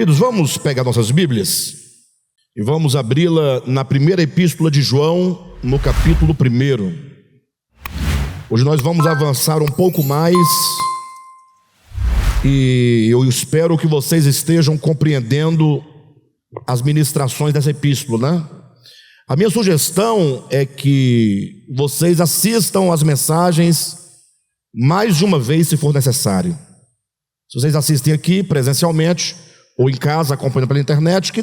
Queridos, vamos pegar nossas Bíblias e vamos abri-la na primeira epístola de João, no capítulo 1. Hoje nós vamos avançar um pouco mais e eu espero que vocês estejam compreendendo as ministrações dessa epístola, né? A minha sugestão é que vocês assistam as mensagens mais de uma vez, se for necessário. Se vocês assistem aqui presencialmente ou em casa, acompanhando pela internet, que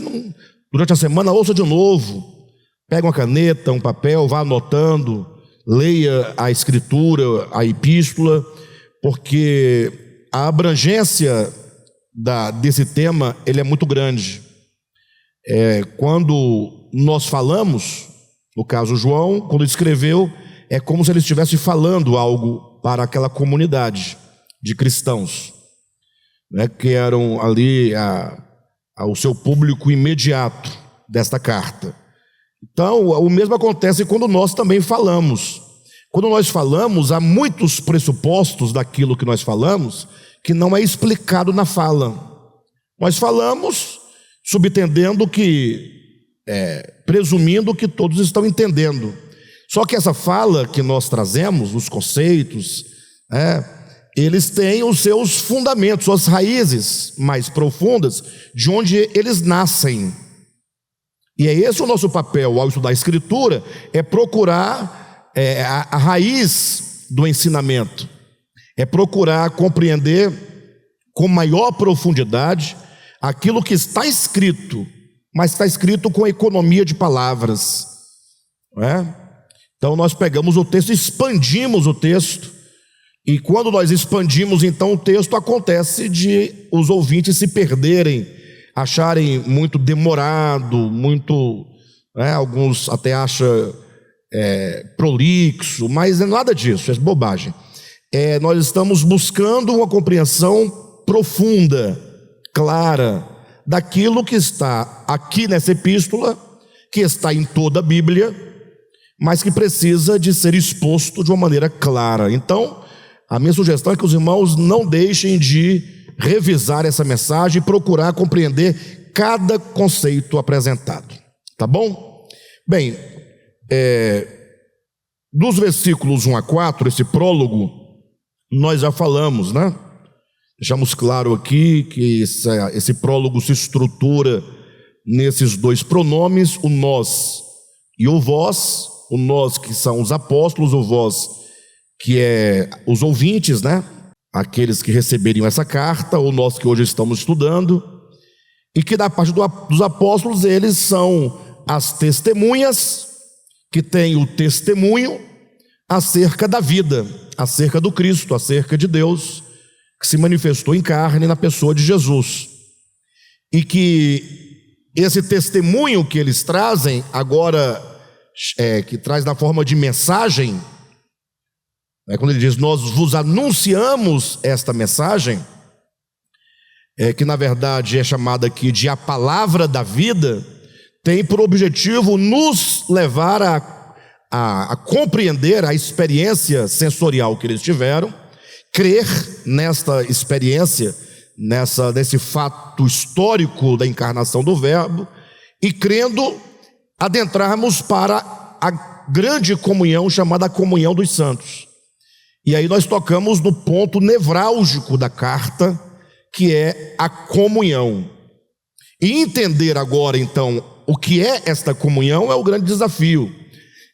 durante a semana ouça de novo. Pega uma caneta, um papel, vá anotando, leia a escritura, a epístola, porque a abrangência desse tema ele é muito grande. Quando nós falamos, no caso João, quando escreveu, é como se ele estivesse falando algo para aquela comunidade de cristãos, né, que eram ali o seu público imediato desta carta. Então, o mesmo acontece quando nós também falamos. Quando nós falamos, há muitos pressupostos daquilo que nós falamos que não é explicado na fala. Nós falamos subentendendo presumindo que todos estão entendendo. Só que essa fala que nós trazemos, os conceitos, eles têm os seus fundamentos, suas raízes mais profundas, de onde eles nascem. E é esse o nosso papel ao estudar a Escritura, é procurar a raiz do ensinamento, é procurar compreender com maior profundidade aquilo que está escrito, mas está escrito com economia de palavras, não é? Então nós pegamos o texto, expandimos o texto, e quando nós expandimos então o texto, acontece de os ouvintes se perderem, acharem muito demorado, muito, alguns até acham prolixo, mas não é nada disso, é bobagem. Nós estamos buscando uma compreensão profunda, clara, daquilo que está aqui nessa epístola, que está em toda a Bíblia, mas que precisa de ser exposto de uma maneira clara. Então, a minha sugestão é que os irmãos não deixem de revisar essa mensagem e procurar compreender cada conceito apresentado, tá bom? Bem, dos versículos 1 a 4, esse prólogo, nós já falamos, né? Deixamos claro aqui que esse prólogo se estrutura nesses dois pronomes, o nós e o vós. O nós que são os apóstolos, o vós que é os ouvintes, né? Aqueles que receberiam essa carta, o nós que hoje estamos estudando, e que da parte dos apóstolos eles são as testemunhas, que têm o testemunho acerca da vida, acerca do Cristo, acerca de Deus, que se manifestou em carne na pessoa de Jesus, e que esse testemunho que eles trazem agora, que traz na forma de mensagem, quando ele diz, nós vos anunciamos esta mensagem, que na verdade é chamada aqui de a palavra da vida, tem por objetivo nos levar a compreender a experiência sensorial que eles tiveram, crer nesta experiência, nesse fato histórico da encarnação do Verbo, e crendo, adentrarmos para a grande comunhão chamada a comunhão dos santos. E aí nós tocamos no ponto nevrálgico da carta, que é a comunhão. E entender agora então o que é esta comunhão é o grande desafio.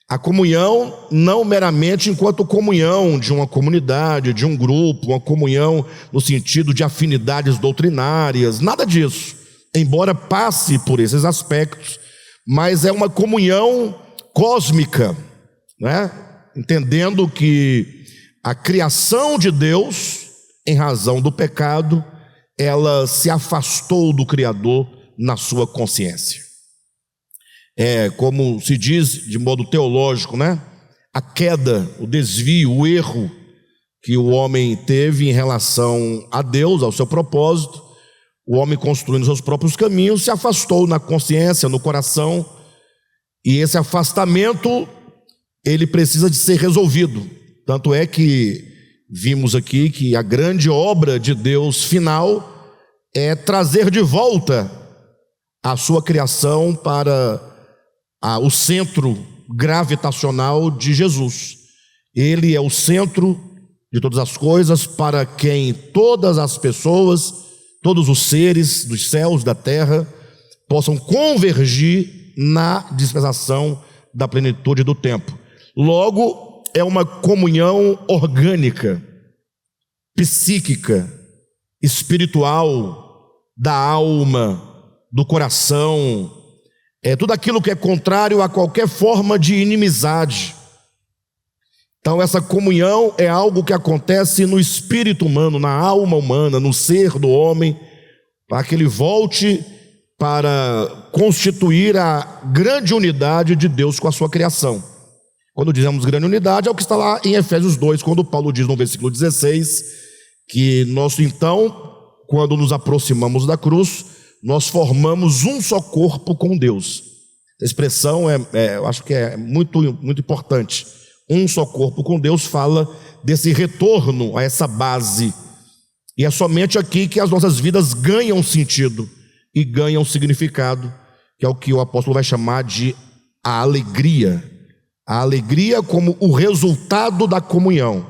A comunhão não meramente enquanto comunhão de uma comunidade, de um grupo, uma comunhão no sentido de afinidades doutrinárias, nada disso, embora passe por esses aspectos, mas é uma comunhão cósmica, né? Entendendo que a criação de Deus, em razão do pecado, ela se afastou do Criador na sua consciência. Como se diz de modo teológico, né? A queda, o desvio, o erro que o homem teve em relação a Deus, ao seu propósito, o homem construindo seus próprios caminhos, se afastou na consciência, no coração, e esse afastamento, ele precisa de ser resolvido. Tanto é que vimos aqui que a grande obra de Deus final é trazer de volta a sua criação para o centro gravitacional de Jesus. Ele é o centro de todas as coisas, para quem todas as pessoas, todos os seres dos céus, da terra, possam convergir na dispensação da plenitude do tempo. Logo, é uma comunhão orgânica, psíquica, espiritual, da alma, do coração, tudo aquilo que é contrário a qualquer forma de inimizade. Então essa comunhão é algo que acontece no espírito humano, na alma humana, no ser do homem, para que ele volte para constituir a grande unidade de Deus com a sua criação. Quando dizemos grande unidade, é o que está lá em Efésios 2, quando Paulo diz no versículo 16, que nós então, quando nos aproximamos da cruz, nós formamos um só corpo com Deus. A expressão eu acho que é muito, muito importante. Um só corpo com Deus fala desse retorno a essa base. E é somente aqui que as nossas vidas ganham sentido e ganham significado, que é o que o apóstolo vai chamar de a alegria. A alegria como o resultado da comunhão.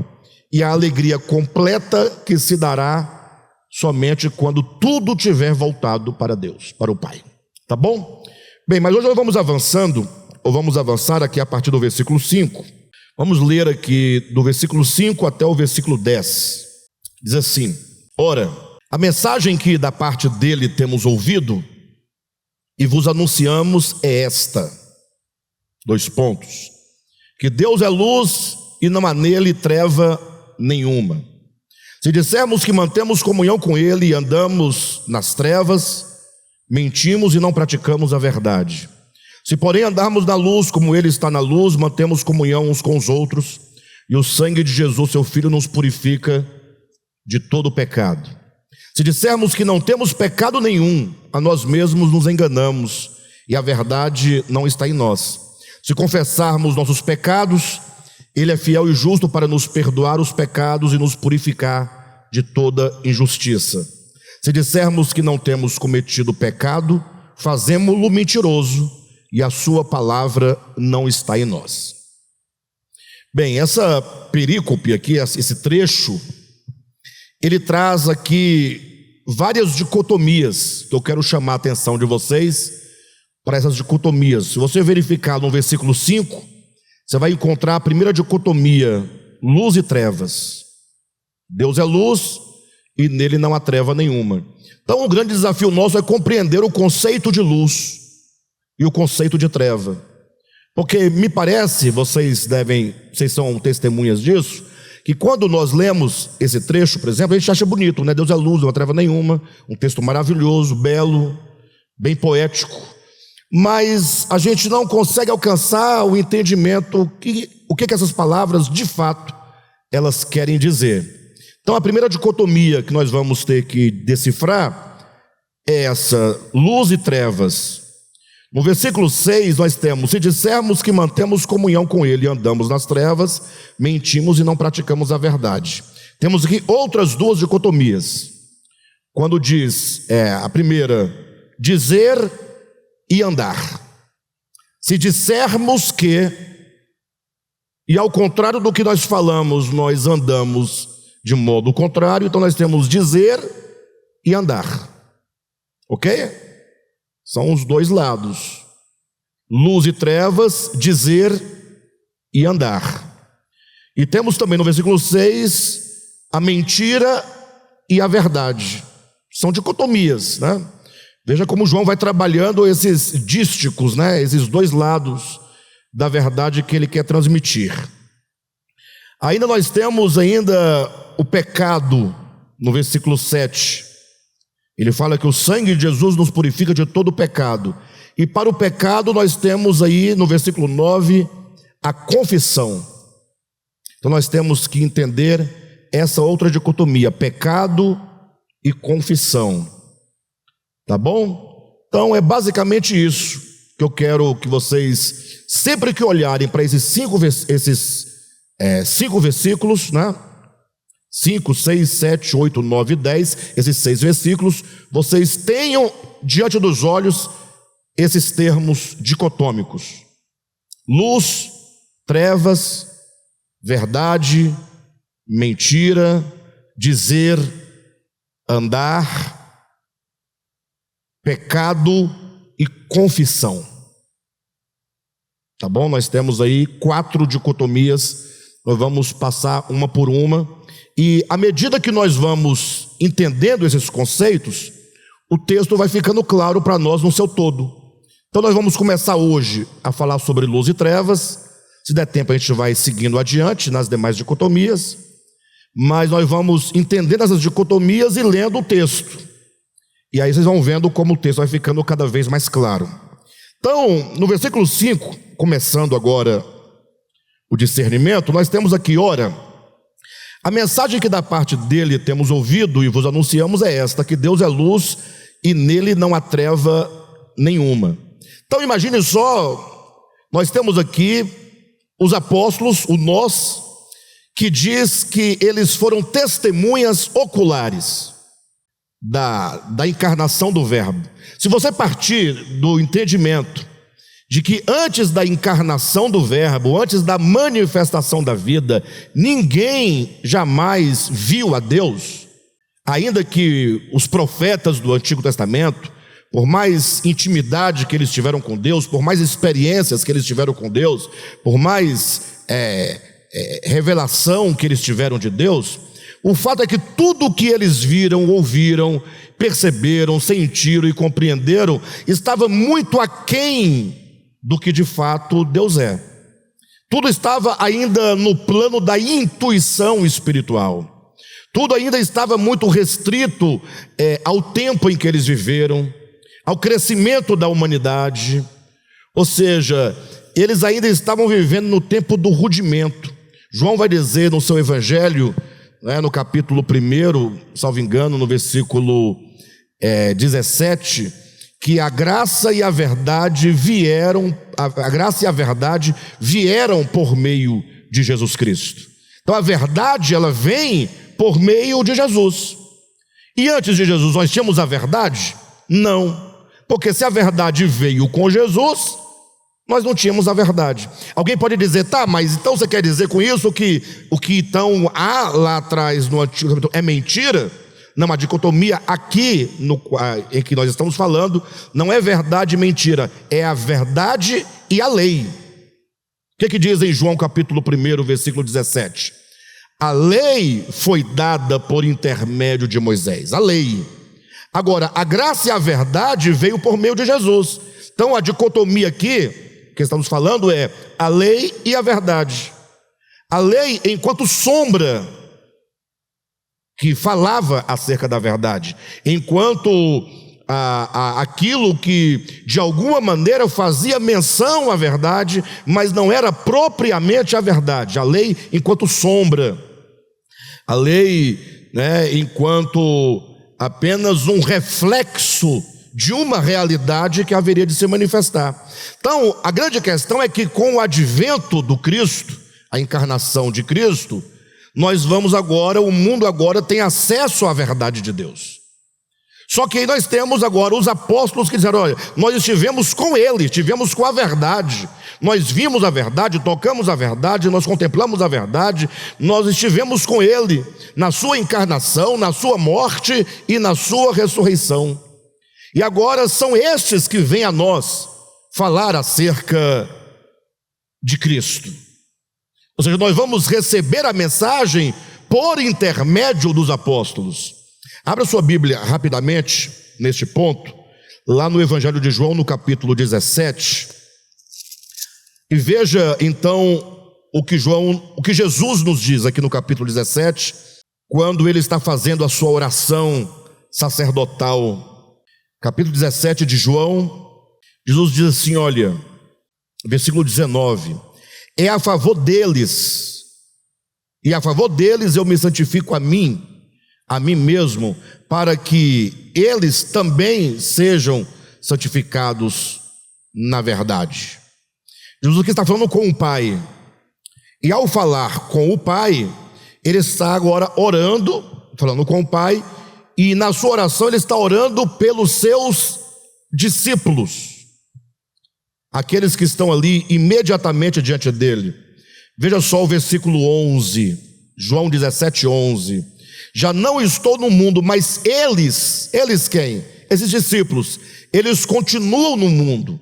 E a alegria completa que se dará somente quando tudo tiver voltado para Deus, para o Pai. Tá bom? Bem, mas hoje nós vamos avançar aqui a partir do versículo 5. Vamos ler aqui do versículo 5 até o versículo 10. Diz assim: ora, a mensagem que da parte dele temos ouvido e vos anunciamos é esta. 2 pontos. Que Deus é luz e não há nele treva nenhuma. Se dissermos que mantemos comunhão com ele e andamos nas trevas, mentimos e não praticamos a verdade. Se porém andarmos na luz como ele está na luz, mantemos comunhão uns com os outros, e o sangue de Jesus, seu Filho, nos purifica de todo pecado. Se dissermos que não temos pecado nenhum, a nós mesmos nos enganamos, e a verdade não está em nós. Se confessarmos nossos pecados, ele é fiel e justo para nos perdoar os pecados e nos purificar de toda injustiça. Se dissermos que não temos cometido pecado, fazemo-lo mentiroso, e a sua palavra não está em nós. Bem, essa perícope aqui, esse trecho, ele traz aqui várias dicotomias, que eu quero chamar a atenção de vocês para essas dicotomias. Se você verificar no versículo 5, você vai encontrar a primeira dicotomia, luz e trevas. Deus é luz e nele não há treva nenhuma. Então o grande desafio nosso é compreender o conceito de luz e o conceito de treva, porque me parece, vocês são testemunhas disso, que quando nós lemos esse trecho, por exemplo, a gente acha bonito, né? Deus é luz, não há treva nenhuma, um texto maravilhoso, belo, bem poético, mas a gente não consegue alcançar o entendimento, o que essas palavras de fato elas querem dizer. Então a primeira dicotomia que nós vamos ter que decifrar é essa, luz e trevas. No versículo 6 nós temos: se dissermos que mantemos comunhão com ele e andamos nas trevas, mentimos e não praticamos a verdade. Temos aqui outras 2 dicotomias. Quando diz, a primeira, dizer e andar. Se dissermos que, e ao contrário do que nós falamos, nós andamos de modo contrário, então nós temos dizer e andar. Ok? São os 2 lados. Luz e trevas, dizer e andar. E temos também no versículo 6 a mentira e a verdade. São dicotomias, né? Veja como João vai trabalhando esses dísticos, né? Esses 2 lados da verdade que ele quer transmitir. Ainda nós temos o pecado no versículo 7. Ele fala que o sangue de Jesus nos purifica de todo pecado. E para o pecado nós temos aí no versículo 9 a confissão. Então nós temos que entender essa outra dicotomia, pecado e confissão. Tá bom? Então é basicamente isso que eu quero que vocês, sempre que olharem para esses 5 versículos, né? 5, 6, 7, 8, 9 e 10, esses 6 versículos, vocês tenham diante dos olhos esses termos dicotômicos: luz, trevas, verdade, mentira, dizer, andar, pecado e confissão. Tá bom? Nós temos aí 4 dicotomias, nós vamos passar uma por uma, e à medida que nós vamos entendendo esses conceitos, o texto vai ficando claro para nós no seu todo. Então nós vamos começar hoje a falar sobre luz e trevas. Se der tempo a gente vai seguindo adiante nas demais dicotomias, mas nós vamos entendendo essas dicotomias e lendo o texto, e aí vocês vão vendo como o texto vai ficando cada vez mais claro. Então, no versículo 5, começando agora o discernimento, nós temos aqui: ora, a mensagem que da parte dele temos ouvido e vos anunciamos é esta, que Deus é luz e nele não há treva nenhuma. Então imagine só, nós temos aqui os apóstolos, o nós, que diz que eles foram testemunhas oculares da encarnação do Verbo. Se você partir do entendimento de que antes da encarnação do Verbo, antes da manifestação da vida, ninguém jamais viu a Deus, ainda que os profetas do Antigo Testamento, por mais intimidade que eles tiveram com Deus, por mais experiências que eles tiveram com Deus, por mais revelação que eles tiveram de Deus, o fato é que tudo o que eles viram, ouviram, perceberam, sentiram e compreenderam estava muito aquém do que de fato Deus é. Tudo estava ainda no plano da intuição espiritual. Tudo ainda estava muito restrito ao tempo em que eles viveram, ao crescimento da humanidade. Ou seja, eles ainda estavam vivendo no tempo do rudimento. João vai dizer no seu evangelho, no capítulo 1, salvo engano, no versículo 17, que a graça e a verdade vieram por meio de Jesus Cristo. Então a verdade, ela vem por meio de Jesus. E antes de Jesus nós tínhamos a verdade? Não, porque se a verdade veio com Jesus, nós não tínhamos a verdade. Alguém pode dizer: tá, mas então você quer dizer com isso que o que então há lá atrás no Antigo Testamento é mentira? Não, a dicotomia aqui em que nós estamos falando não é verdade e mentira, é a verdade e a lei. O que diz em João capítulo 1, versículo 17? A lei foi dada por intermédio de Moisés, a lei. Agora, a graça e a verdade veio por meio de Jesus. Então a dicotomia aqui que estamos falando é a lei e a verdade. A lei enquanto sombra que falava acerca da verdade, enquanto aquilo que de alguma maneira fazia menção à verdade, mas não era propriamente a verdade. A lei enquanto sombra, a lei, enquanto apenas um reflexo de uma realidade que haveria de se manifestar. Então, a grande questão é que com o advento do Cristo, a encarnação de Cristo, nós vamos agora, o mundo agora tem acesso à verdade de Deus. Só que aí nós temos agora os apóstolos que disseram: olha, nós estivemos com ele, estivemos com a verdade, nós vimos a verdade, tocamos a verdade, nós contemplamos a verdade, nós estivemos com ele na sua encarnação, na sua morte e na sua ressurreição. E agora são estes que vêm a nós falar acerca de Cristo. Ou seja, nós vamos receber a mensagem por intermédio dos apóstolos. Abra sua Bíblia rapidamente neste ponto, lá no Evangelho de João, no capítulo 17, e veja então o que Jesus nos diz aqui no capítulo 17, quando ele está fazendo a sua oração sacerdotal. Capítulo 17 de João, Jesus diz assim, olha, versículo 19: é a favor deles, e a favor deles eu me santifico a mim mesmo, para que eles também sejam santificados na verdade. Jesus aqui está falando com o Pai, e ao falar com o Pai, ele está agora orando, falando com o Pai, e na sua oração ele está orando pelos seus discípulos, aqueles que estão ali imediatamente diante dele. Veja só o versículo 11, João 17:11. Já não estou no mundo, mas eles quem? Esses discípulos, eles continuam no mundo,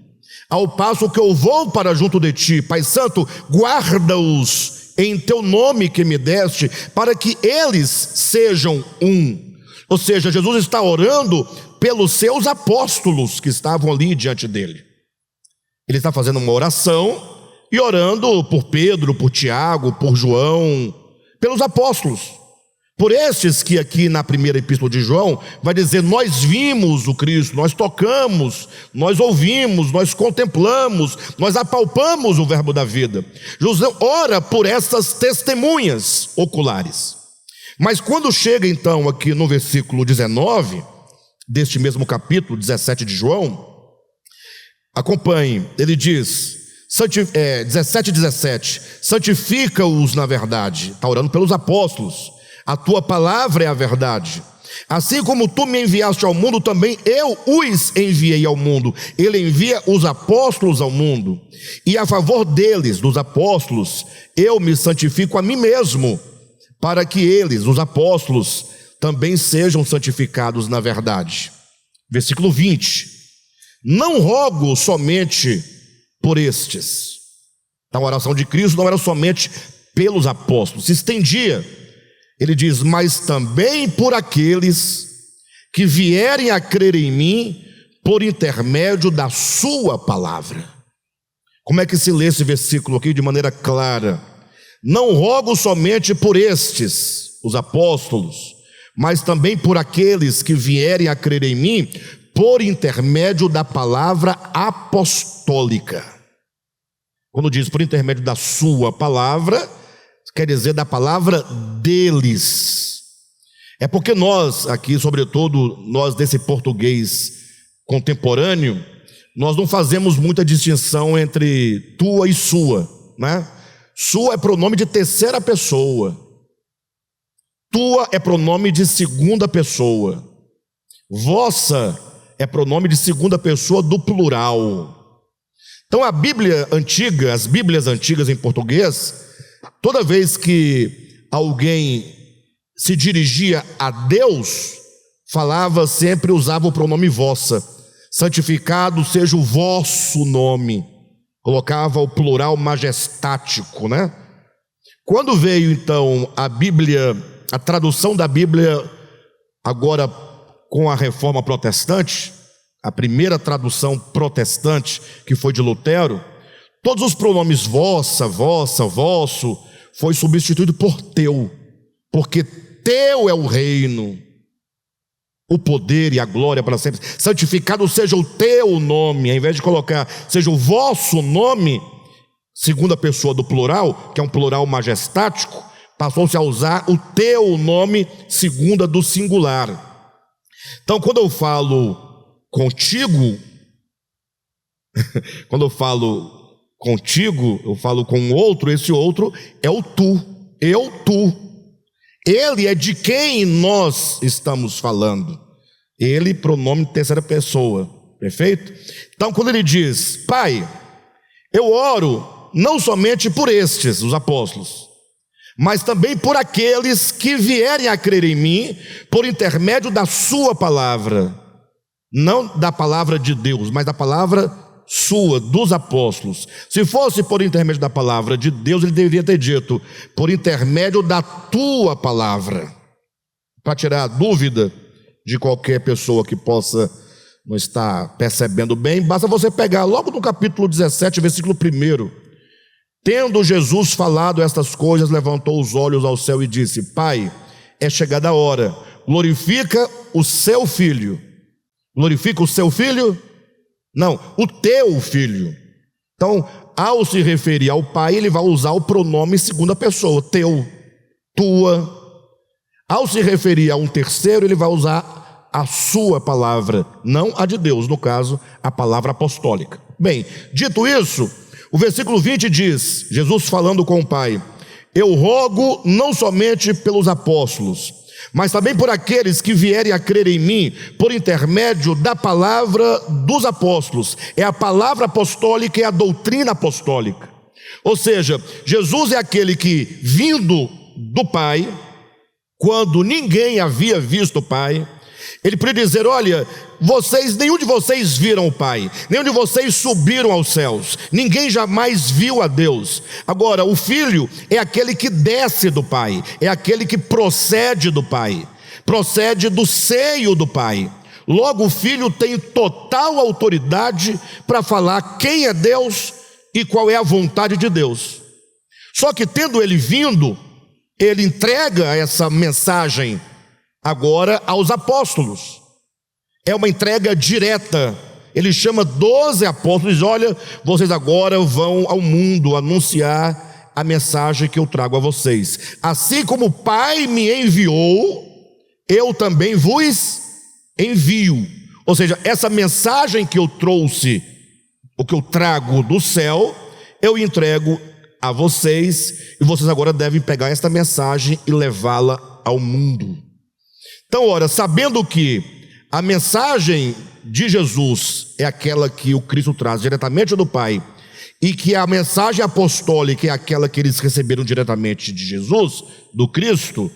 ao passo que eu vou para junto de ti. Pai Santo, guarda-os em teu nome que me deste, para que eles sejam um. Ou seja, Jesus está orando pelos seus apóstolos que estavam ali diante dele. Ele está fazendo uma oração e orando por Pedro, por Tiago, por João, pelos apóstolos, por estes que aqui na primeira epístola de João vai dizer: nós vimos o Cristo, nós tocamos, nós ouvimos, nós contemplamos, nós apalpamos o verbo da vida. José ora por essas testemunhas oculares. Mas quando chega então aqui no versículo 19 deste mesmo capítulo 17 de João, acompanhe, ele diz 17:17, santifica-os na verdade. Está orando pelos apóstolos. A tua palavra é a verdade. Assim como tu me enviaste ao mundo, também eu os enviei ao mundo. Ele envia os apóstolos ao mundo, e a favor deles, dos apóstolos, eu me santifico a mim mesmo, para que eles, os apóstolos, também sejam santificados na verdade. Versículo 20: não rogo somente por estes. Então a oração de Cristo não era somente pelos apóstolos, se estendia. Ele diz: mas também por aqueles que vierem a crer em mim por intermédio da sua palavra. Como é que se lê esse versículo aqui de maneira clara? Não rogo somente por estes, os apóstolos, mas também por aqueles que vierem a crer em mim por intermédio da palavra apostólica. Quando diz por intermédio da sua palavra, quer dizer da palavra deles. É porque nós aqui, sobretudo nós desse português contemporâneo, nós não fazemos muita distinção entre tua e sua, né? Sua é pronome de terceira pessoa, tua é pronome de segunda pessoa, vossa é pronome de segunda pessoa do plural. Então a Bíblia antiga, as Bíblias antigas em português, toda vez que alguém se dirigia a Deus, falava sempre, usava o pronome vossa. Santificado seja o vosso nome. Colocava o plural majestático, né? Quando veio então a Bíblia, a tradução da Bíblia, agora com a reforma protestante, a primeira tradução protestante, que foi de Lutero, todos os pronomes vossa, vossa, vosso, foi substituído por teu, porque teu é o reino, o poder e a glória para sempre. Santificado seja o teu nome, ao invés de colocar seja o vosso nome, segunda pessoa do plural, que é um plural majestático, passou-se a usar o teu nome, segunda do singular. Então, quando eu falo contigo, quando eu falo contigo, eu falo com outro, esse outro é o tu, eu, tu. Ele é de quem nós estamos falando. Ele, pronome de terceira pessoa, perfeito? Então, quando ele diz, Pai, eu oro não somente por estes, os apóstolos, mas também por aqueles que vierem a crer em mim por intermédio da sua palavra, não da palavra de Deus, mas da palavra sua, dos apóstolos. Se fosse por intermédio da palavra de Deus, ele deveria ter dito por intermédio da tua palavra, para tirar a dúvida de qualquer pessoa que possa não estar percebendo bem. Basta você pegar logo no capítulo 17, versículo 1. Tendo Jesus falado estas coisas, levantou os olhos ao céu e disse, Pai, é chegada a hora, glorifica o seu filho. Glorifica o seu filho? Não, o teu filho. Então, ao se referir ao Pai, ele vai usar o pronome segunda pessoa, teu, tua. Ao se referir a um terceiro, ele vai usar a sua palavra, não a de Deus, no caso, a palavra apostólica. Bem, dito isso, o versículo 20 diz, Jesus falando com o Pai, eu rogo não somente pelos apóstolos, mas também por aqueles que vierem a crer em mim por intermédio da palavra dos apóstolos. É a palavra apostólica e a doutrina apostólica. Ou seja, Jesus é aquele que, vindo do Pai, quando ninguém havia visto o Pai, ele podia dizer: olha, nenhum de vocês viram o Pai, nenhum de vocês subiram aos céus, ninguém jamais viu a Deus. Agora, o Filho é aquele que desce do Pai, é aquele que procede do Pai, procede do seio do Pai. Logo, o Filho tem total autoridade para falar quem é Deus e qual é a vontade de Deus. Só que, tendo ele vindo, ele entrega essa mensagem agora aos apóstolos. É uma entrega direta. Ele chama 12 apóstolos e diz: olha, vocês agora vão ao mundo anunciar a mensagem que eu trago a vocês. Assim como o Pai me enviou, eu também vos envio. Ou seja, essa mensagem que eu trouxe, o que eu trago do céu, eu entrego a vocês, e vocês agora devem pegar esta mensagem e levá-la ao mundo. Então, ora, sabendo que a mensagem de Jesus é aquela que o Cristo traz diretamente do Pai, e que a mensagem apostólica é aquela que eles receberam diretamente de Jesus, do Cristo,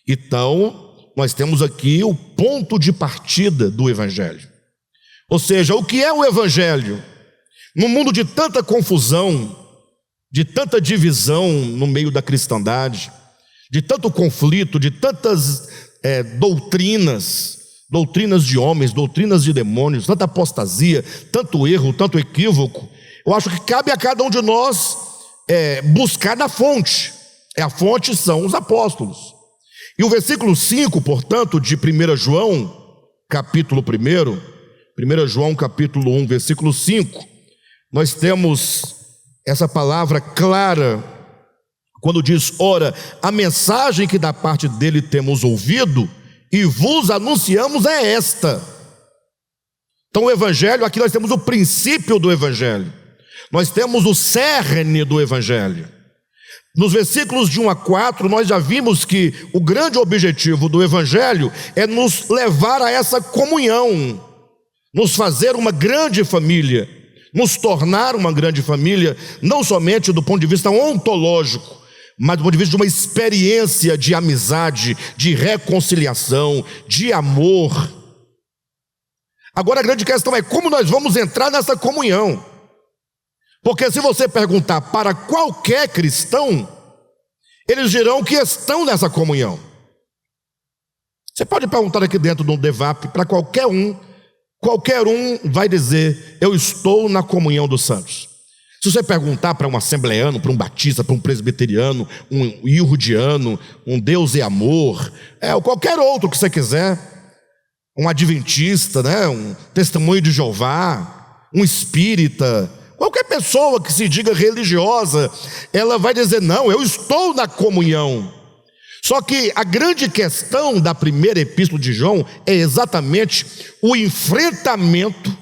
então nós temos aqui o ponto de partida do Evangelho. Ou seja, o que é o Evangelho? No mundo de tanta confusão, de tanta divisão no meio da cristandade, de tanto conflito, de tantas doutrinas de homens, doutrinas de demônios, tanta apostasia, tanto erro, tanto equívoco, eu acho que cabe a cada um de nós buscar na fonte. A fonte são os apóstolos. E o versículo 5, portanto, de 1 João, capítulo 1 João capítulo 1, versículo 5, nós temos essa palavra clara, quando diz: ora, a mensagem que da parte dele temos ouvido e vos anunciamos é esta. Então o Evangelho, aqui nós temos o princípio do Evangelho, nós temos o cerne do Evangelho. Nos versículos de 1 a 4, nós já vimos que o grande objetivo do Evangelho é nos levar a essa comunhão, nos fazer uma grande família, nos tornar uma grande família, não somente do ponto de vista ontológico, mas do ponto de vista de uma experiência de amizade, de reconciliação, de amor. Agora a grande questão é como nós vamos entrar nessa comunhão. Porque se você perguntar para qualquer cristão, eles dirão que estão nessa comunhão. Você pode perguntar aqui dentro de um DEVAP para qualquer um vai dizer: eu estou na comunhão dos santos. Se você perguntar para um assembleano, para um batista, para um presbiteriano, um iurdiano, um Deus é amor, ou qualquer outro que você quiser, um adventista, um testemunho de Jeová, um espírita, qualquer pessoa que se diga religiosa, ela vai dizer: não, eu estou na comunhão. Só que a grande questão da primeira epístola de João é exatamente o enfrentamento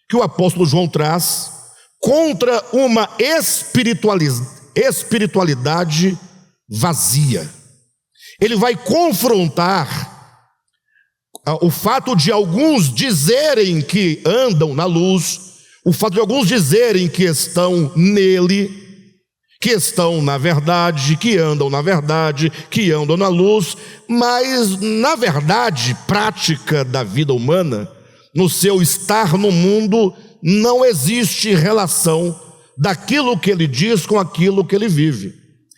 que o apóstolo João traz contra uma espiritualidade vazia. Ele vai confrontar o fato de alguns dizerem que andam na luz, o fato de alguns dizerem que estão nele, que estão na verdade, que andam na verdade, que andam na luz, mas na verdade prática da vida humana, no seu estar no mundo, não existe relação daquilo que ele diz com aquilo que ele vive.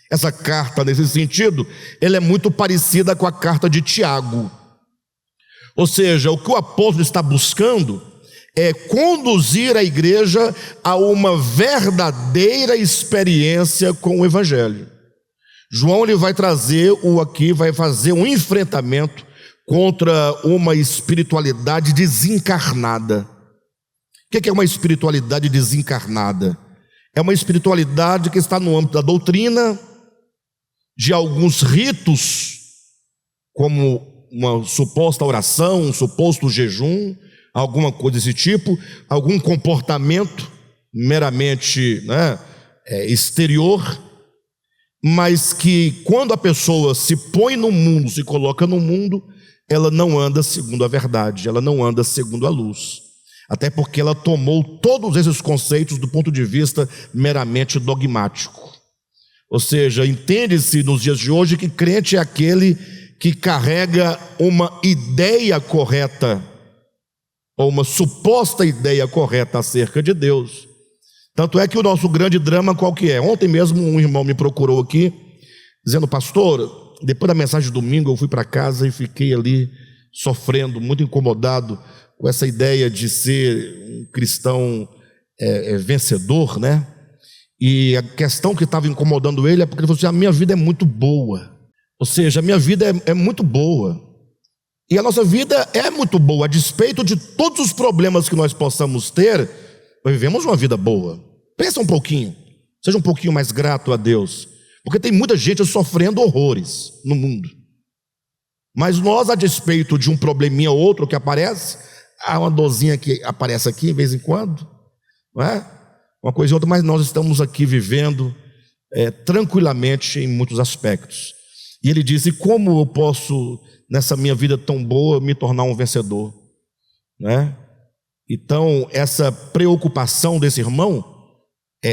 Essa carta, nesse sentido, ela é muito parecida com a carta de Tiago. Ou seja, o que o apóstolo está buscando é conduzir a igreja a uma verdadeira experiência com o Evangelho. João ele vai vai fazer um enfrentamento contra uma espiritualidade desencarnada. O que é uma espiritualidade desencarnada? É uma espiritualidade que está no âmbito da doutrina, de alguns ritos, como uma suposta oração, um suposto jejum, alguma coisa desse tipo, algum comportamento meramente exterior, mas que quando a pessoa se põe no mundo, se coloca no mundo, ela não anda segundo a verdade, ela não anda segundo a luz. Até porque ela tomou todos esses conceitos do ponto de vista meramente dogmático. Ou seja, entende-se nos dias de hoje que crente é aquele que carrega uma ideia correta, ou uma suposta ideia correta acerca de Deus. Tanto é que o nosso grande drama qual que é? Ontem mesmo um irmão me procurou aqui, dizendo: pastor, depois da mensagem de domingo eu fui para casa e fiquei ali sofrendo, muito incomodado com essa ideia de ser um cristão vencedor, né? E a questão que estava incomodando ele é porque ele falou assim: a minha vida é muito boa. Ou seja, a minha vida é muito boa. E a nossa vida é muito boa, a despeito de todos os problemas que nós possamos ter, nós vivemos uma vida boa. Pensa um pouquinho, seja um pouquinho mais grato a Deus, porque tem muita gente sofrendo horrores no mundo. Mas nós, a despeito de um probleminha ou outro que aparece, há uma dorzinha que aparece aqui de vez em quando, não é? Uma coisa ou outra, mas nós estamos aqui vivendo tranquilamente em muitos aspectos. E ele disse: como eu posso, nessa minha vida tão boa, me tornar um vencedor, né? Então, essa preocupação desse irmão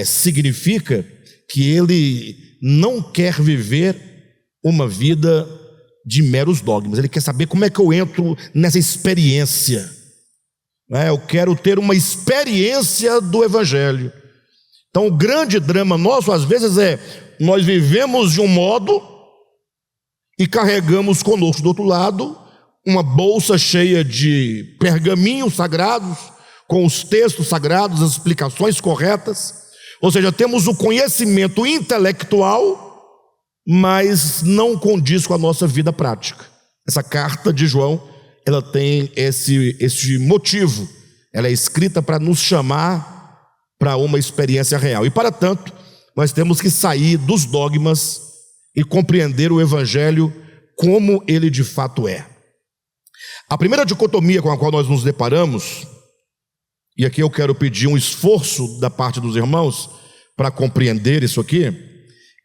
significa que ele não quer viver uma vida de meros dogmas. Ele quer saber como é que eu entro nessa experiência, né? Eu quero ter uma experiência do Evangelho. Então, o grande drama nosso, às vezes, nós vivemos de um modo e carregamos conosco do outro lado uma bolsa cheia de pergaminhos sagrados, com os textos sagrados, as explicações corretas. Ou seja, temos o conhecimento intelectual, mas não condiz com a nossa vida prática. Essa carta de João, ela tem esse motivo. Ela é escrita para nos chamar para uma experiência real. E para tanto, nós temos que sair dos dogmas e compreender o Evangelho como ele de fato é. A primeira dicotomia com a qual nós nos deparamos, e aqui eu quero pedir um esforço da parte dos irmãos para compreender isso aqui,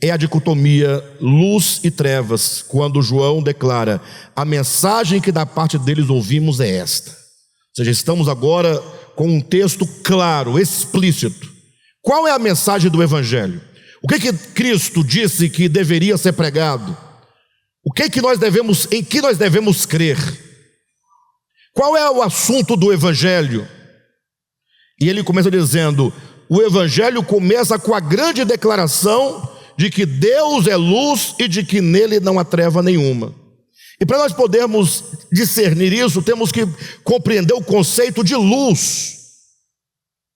é a dicotomia luz e trevas, quando João declara: a mensagem que da parte deles ouvimos é esta. Ou seja, estamos agora com um texto claro, explícito. Qual é a mensagem do Evangelho? O que Cristo disse que deveria ser pregado? Em que nós devemos crer? Qual é o assunto do Evangelho? E ele começa dizendo: o Evangelho começa com a grande declaração de que Deus é luz e de que nele não há treva nenhuma. E para nós podermos discernir isso, temos que compreender o conceito de luz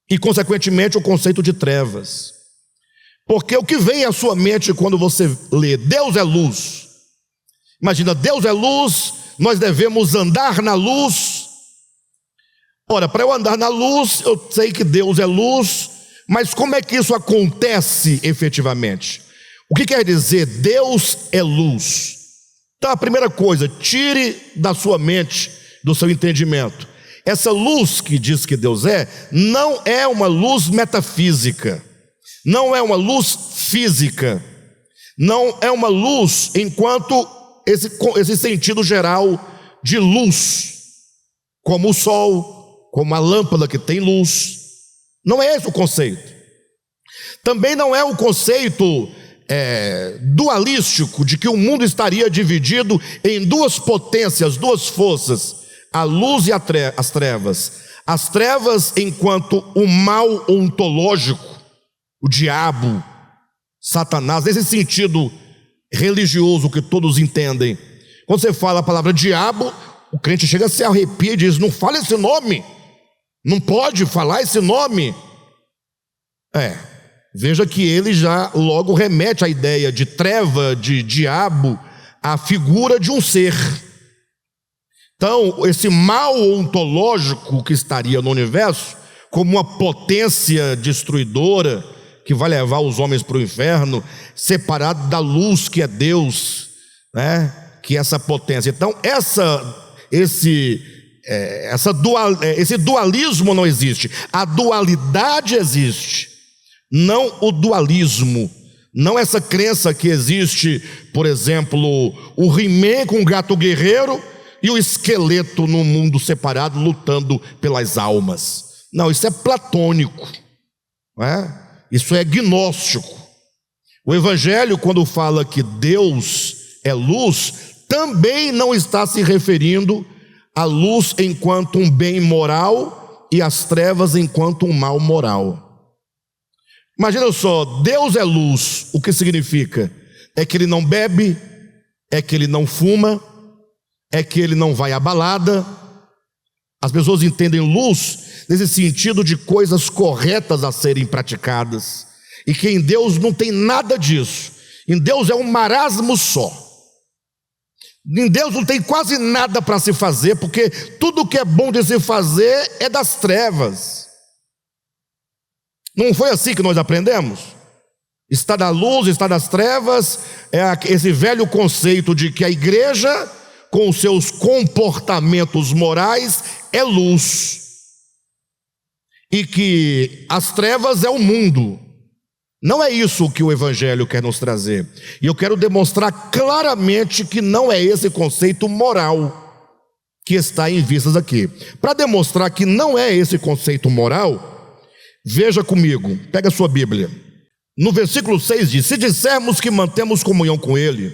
e, consequentemente, o conceito de trevas. Porque o que vem à sua mente quando você lê Deus é luz? Imagina, Deus é luz, nós devemos andar na luz. Ora, para eu andar na luz, eu sei que Deus é luz, mas como é que isso acontece efetivamente? O que quer dizer Deus é luz? Então, a primeira coisa, tire da sua mente, do seu entendimento, essa luz que diz que Deus não é uma luz metafísica, não é uma luz física, não é uma luz enquanto esse sentido geral de luz, como o sol, como a lâmpada que tem luz. Não é esse o conceito. Também não é o conceito dualístico de que o mundo estaria dividido em duas potências, duas forças, a luz e as trevas. As trevas enquanto o mal ontológico, o diabo, Satanás, nesse sentido religioso que todos entendem. Quando você fala a palavra diabo, o crente chega a se arrepia e diz: não fala esse nome, não pode falar esse nome. Veja que ele já logo remete à ideia de treva, de diabo, à figura de um ser. Então, esse mal ontológico que estaria no universo, como uma potência destruidora, que vai levar os homens para o inferno, separado da luz que é Deus, né? Que é essa potência. Então, esse dualismo não existe. A dualidade existe, não o dualismo. Não essa crença que existe, por exemplo, o He-Man com o gato guerreiro e o esqueleto no mundo separado lutando pelas almas. Não, isso é platônico, não é? Isso é gnóstico. O Evangelho, quando fala que Deus é luz, também não está se referindo à luz enquanto um bem moral e às trevas enquanto um mal moral. Imagina só, Deus é luz, o que significa? É que ele não bebe, é que ele não fuma, é que ele não vai à balada. As pessoas entendem luz nesse sentido de coisas corretas a serem praticadas, e que em Deus não tem nada disso. Em Deus é um marasmo só. Em Deus não tem quase nada para se fazer, porque tudo que é bom de se fazer é das trevas. Não foi assim que nós aprendemos? Está da luz, está das trevas, é esse velho conceito de que a igreja, com os seus comportamentos morais, é luz, e que as trevas é o mundo. Não é isso que o Evangelho quer nos trazer. E eu quero demonstrar claramente que não é esse conceito moral que está em vistas aqui. Para demonstrar que não é esse conceito moral, veja comigo, pega a sua Bíblia. No versículo 6 diz: se dissermos que mantemos comunhão com Ele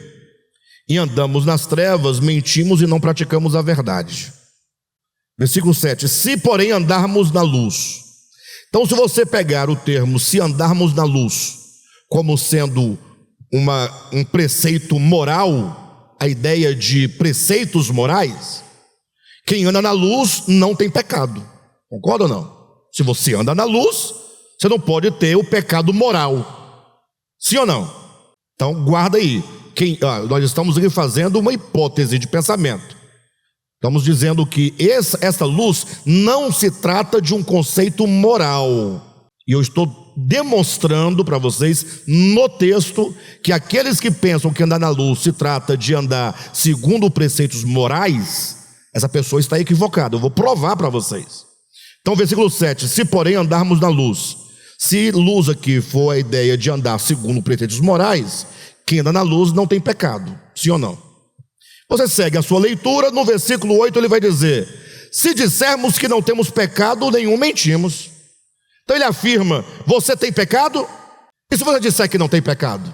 e andamos nas trevas, mentimos e não praticamos a verdade. Versículo 7: se porém andarmos na luz. Então, se você pegar o termo se andarmos na luz como sendo um preceito moral, a ideia de preceitos morais, quem anda na luz não tem pecado. Concorda ou não? Se você anda na luz, você não pode ter o pecado moral. Sim ou não? Então guarda aí. Nós estamos aqui fazendo uma hipótese de pensamento. Estamos dizendo que essa luz não se trata de um conceito moral. E eu estou demonstrando para vocês no texto que aqueles que pensam que andar na luz se trata de andar segundo preceitos morais, essa pessoa está equivocada. Eu vou provar para vocês. Então, versículo 7: se porém andarmos na luz. Se luz aqui for a ideia de andar segundo preceitos morais, quem anda na luz não tem pecado. Sim ou não? Você segue a sua leitura, no versículo 8 ele vai dizer: se dissermos que não temos pecado nenhum, mentimos. Então ele afirma: você tem pecado? E se você disser que não tem pecado?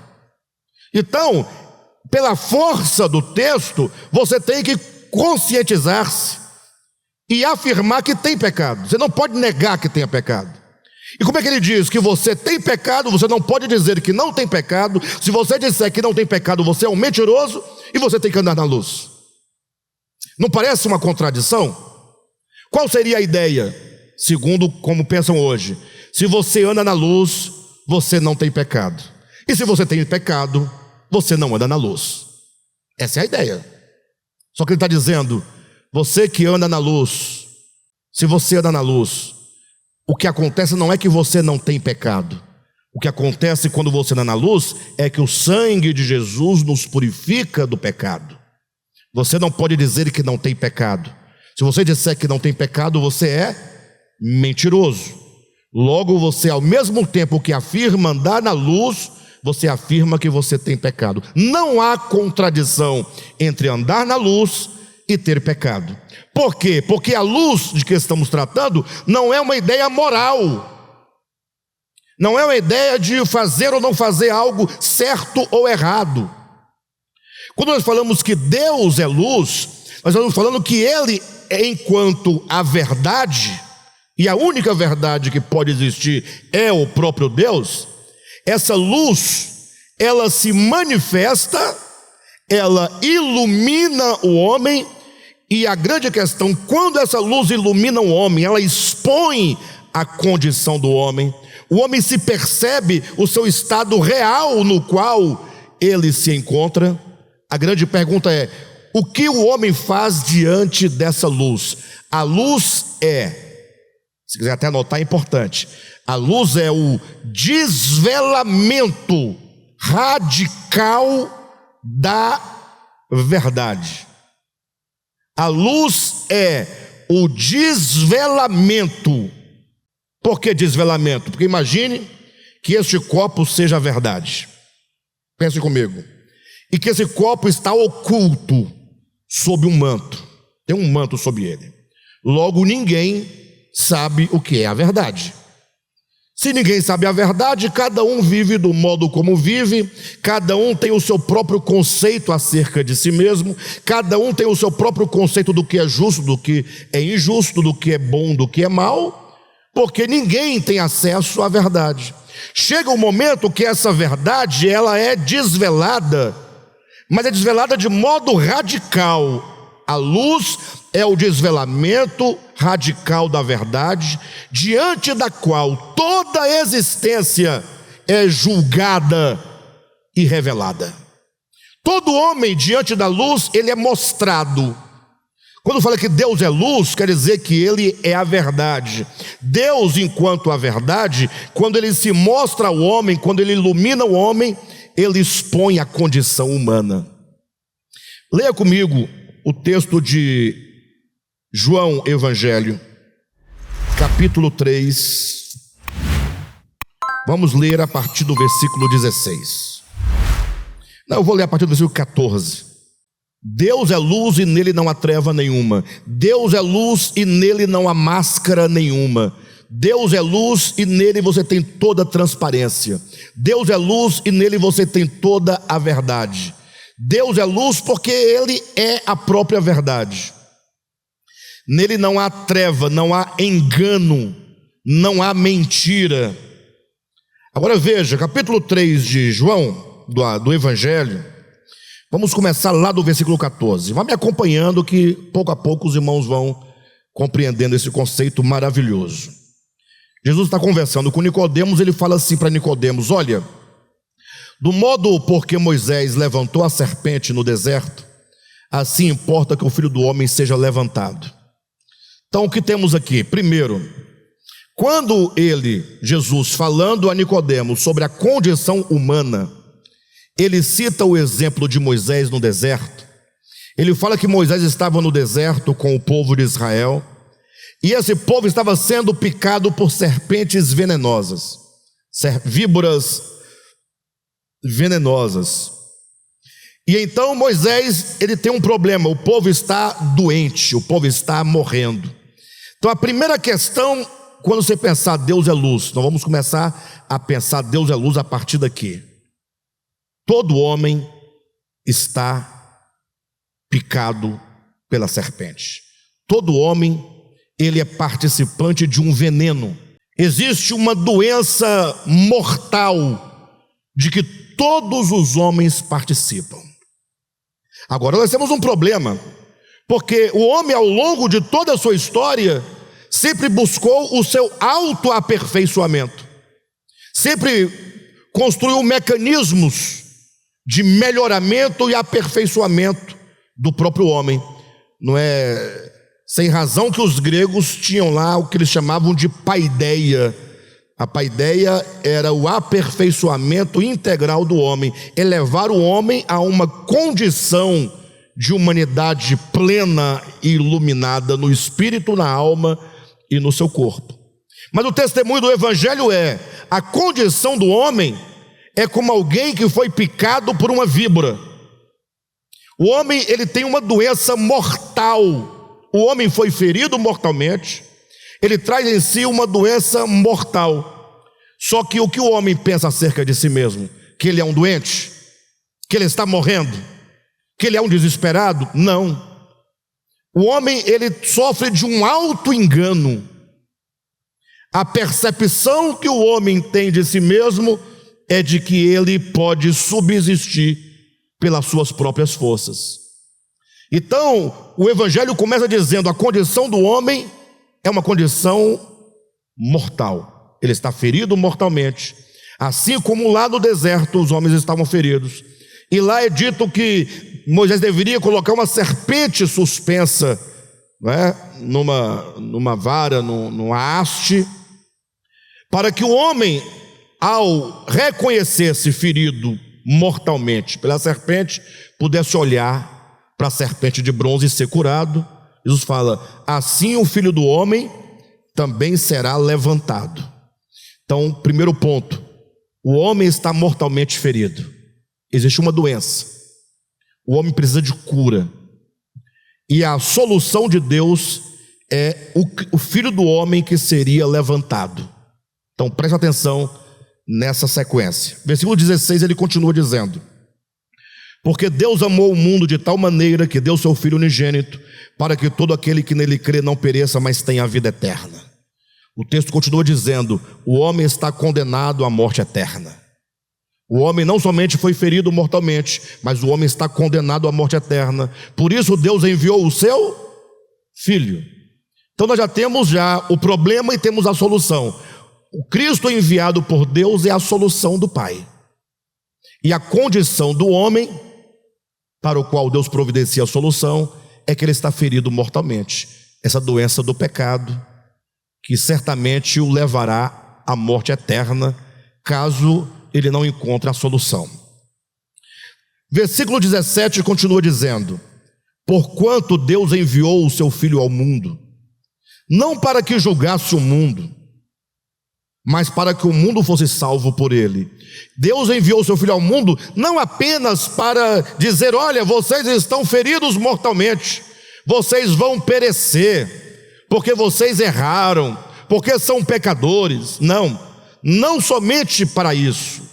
Então, pela força do texto, você tem que conscientizar-se e afirmar que tem pecado. Você não pode negar que tenha pecado. E como é que ele diz que você tem pecado? Você não pode dizer que não tem pecado. Se você disser que não tem pecado, você é um mentiroso e você tem que andar na luz. Não parece uma contradição? Qual seria a ideia, segundo como pensam hoje? Se você anda na luz, você não tem pecado. E se você tem pecado, você não anda na luz. Essa é a ideia. Só que ele está dizendo: você que anda na luz, se você anda na luz, o que acontece não é que você não tem pecado. O que acontece quando você anda na luz é que o sangue de Jesus nos purifica do pecado. Você não pode dizer que não tem pecado. Se você disser que não tem pecado, você é mentiroso. Logo, você, ao mesmo tempo que afirma andar na luz, você afirma que você tem pecado. Não há contradição entre andar na luz e ter pecado. Por quê? Porque a luz de que estamos tratando não é uma ideia moral, não é uma ideia de fazer ou não fazer algo certo ou errado. Quando nós falamos que Deus é luz, nós estamos falando que Ele é, enquanto a verdade, e a única verdade que pode existir é o próprio Deus. Essa luz, ela se manifesta, ela ilumina o homem. E a grande questão, quando essa luz ilumina o homem, ela expõe a condição do homem. O homem se percebe o seu estado real no qual ele se encontra. A grande pergunta é: o que o homem faz diante dessa luz? A luz se quiser até anotar, é importante. A luz é o desvelamento radical da verdade. A luz é o desvelamento. Por que desvelamento? Porque imagine que este copo seja a verdade. Pense comigo. E que esse copo está oculto sob um manto. Tem um manto sobre ele. Logo, ninguém sabe o que é a verdade. Se ninguém sabe a verdade, cada um vive do modo como vive, cada um tem o seu próprio conceito acerca de si mesmo, cada um tem o seu próprio conceito do que é justo, do que é injusto, do que é bom, do que é mal, porque ninguém tem acesso à verdade. Chega um momento que essa verdade, ela é desvelada, mas é desvelada de modo radical. A luz é o desvelamento radical da verdade, diante da qual toda a existência é julgada e revelada. Todo homem diante da luz, ele é mostrado. Quando fala que Deus é luz, quer dizer que ele é a verdade. Deus, enquanto a verdade, quando ele se mostra ao homem, quando ele ilumina o homem, ele expõe a condição humana. Leia comigo o texto de João Evangelho, capítulo 3. Vamos ler a partir do versículo 16. Não, eu vou ler a partir do versículo 14. Deus é luz e nele não há treva nenhuma. Deus é luz e nele não há máscara nenhuma. Deus é luz e nele você tem toda a transparência. Deus é luz e nele você tem toda a verdade. Deus é luz porque ele é a própria verdade. Nele não há treva, não há engano, não há mentira. Agora veja, capítulo 3 de João, do Evangelho. Vamos começar lá do versículo 14. Vá me acompanhando que pouco a pouco os irmãos vão compreendendo esse conceito maravilhoso. Jesus está conversando com Nicodemos, ele fala assim para Nicodemos: olha, do modo porque Moisés levantou a serpente no deserto, assim importa que o Filho do Homem seja levantado. Então o que temos aqui? Primeiro, quando Jesus, falando a Nicodemos sobre a condição humana, ele cita o exemplo de Moisés no deserto. Ele fala que Moisés estava no deserto com o povo de Israel, e esse povo estava sendo picado por serpentes venenosas, víboras venenosas. E então Moisés, ele tem um problema, o povo está doente, o povo está morrendo. Então a primeira questão, quando você pensar Deus é luz, nós vamos começar a pensar Deus é luz a partir daqui. Todo homem está picado pela serpente. Todo homem, ele é participante de um veneno. Existe uma doença mortal de que todos os homens participam. Agora nós temos um problema, porque o homem, ao longo de toda a sua história, sempre buscou o seu autoaperfeiçoamento, sempre construiu mecanismos de melhoramento e aperfeiçoamento do próprio homem. Não é sem razão que os gregos tinham lá o que eles chamavam de paideia. A paideia era o aperfeiçoamento integral do homem, elevar o homem a uma condição de humanidade plena e iluminada no espírito, na alma e no seu corpo. Mas o testemunho do Evangelho é: a condição do homem é como alguém que foi picado por uma víbora. O homem, ele tem uma doença mortal. O homem foi ferido mortalmente, ele traz em si uma doença mortal. Só que o que o homem pensa acerca de si mesmo? Que ele é um doente? Que ele está morrendo? Que ele é um desesperado? Não. O homem, ele sofre de um auto-engano. A percepção que o homem tem de si mesmo é de que ele pode subsistir pelas suas próprias forças. Então, o Evangelho começa dizendo: a condição do homem é uma condição mortal. Ele está ferido mortalmente, assim como lá no deserto os homens estavam feridos. E lá é dito que Moisés deveria colocar uma serpente suspensa, não é? numa vara, numa haste, para que o homem, ao reconhecer-se ferido mortalmente pela serpente, pudesse olhar para a serpente de bronze e ser curado. Jesus fala: assim o Filho do Homem também será levantado. Então, primeiro ponto: o homem está mortalmente ferido. Existe uma doença. O homem precisa de cura. E a solução de Deus é o Filho do homem que seria levantado. Então preste atenção nessa sequência. Versículo 16, ele continua dizendo: porque Deus amou o mundo de tal maneira que deu seu Filho unigênito, para que todo aquele que nele crê não pereça, mas tenha a vida eterna. O texto continua dizendo: o homem está condenado à morte eterna. O homem não somente foi ferido mortalmente, mas o homem está condenado à morte eterna. Por isso Deus enviou o seu Filho. Então nós já temos o problema e temos a solução. O Cristo enviado por Deus é a solução do Pai. E a condição do homem, para o qual Deus providencia a solução, é que ele está ferido mortalmente. Essa doença do pecado, que certamente o levará à morte eterna, caso ele não encontre a solução. Versículo 17 continua dizendo: porquanto Deus enviou o seu Filho ao mundo, não para que julgasse o mundo, mas para que o mundo fosse salvo por ele. Deus enviou o seu Filho ao mundo não apenas para dizer: olha, vocês estão feridos mortalmente, vocês vão perecer, porque vocês erraram, porque são pecadores. Não somente para isso,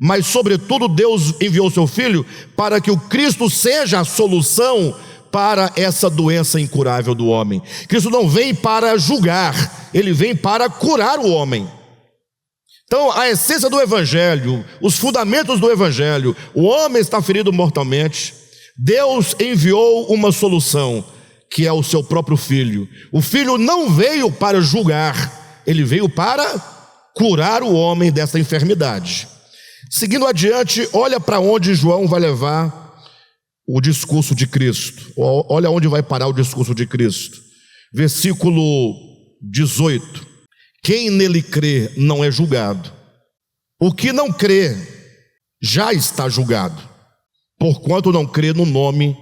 mas sobretudo Deus enviou o seu Filho para que o Cristo seja a solução para essa doença incurável do homem. Cristo não vem para julgar, ele vem para curar o homem. Então a essência do Evangelho, os fundamentos do Evangelho: o homem está ferido mortalmente, Deus enviou uma solução, que é o seu próprio Filho. O Filho não veio para julgar, ele veio para curar o homem dessa enfermidade. Seguindo adiante, olha para onde João vai levar o discurso de Cristo. Olha onde vai parar o discurso de Cristo. Versículo 18: quem nele crê não é julgado. O que não crê já está julgado, porquanto não crê no nome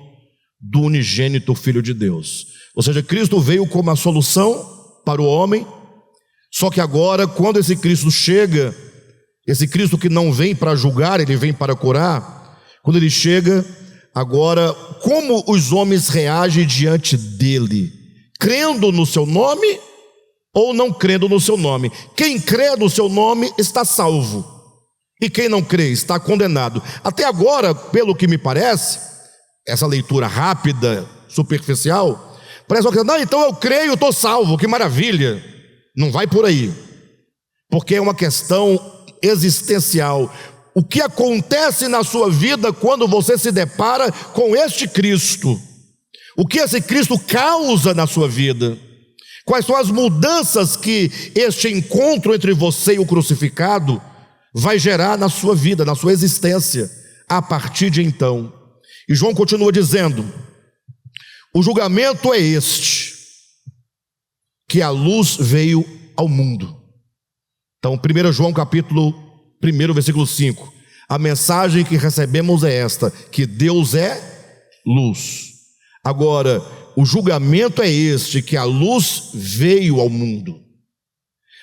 do unigênito Filho de Deus. Ou seja, Cristo veio como a solução para o homem. Só que agora, quando esse Cristo chega, esse Cristo que não vem para julgar, ele vem para curar. Quando ele chega, agora, como os homens reagem diante dele? Crendo no seu nome ou não crendo no seu nome? Quem crê no seu nome está salvo, e quem não crê está condenado. Até agora, pelo que me parece, essa leitura rápida, superficial, parece que não, então eu creio, estou salvo, que maravilha. Não vai por aí, porque é uma questão existencial. O que acontece na sua vida quando você se depara com este Cristo? O que esse Cristo causa na sua vida? Quais são as mudanças que este encontro entre você e o crucificado vai gerar na sua vida, na sua existência, a partir de então? E João continua dizendo: o julgamento é este, que a luz veio ao mundo. Então 1 João capítulo 1, versículo 5, a mensagem que recebemos é esta, que Deus é luz. Agora, o julgamento é este, que a luz veio ao mundo.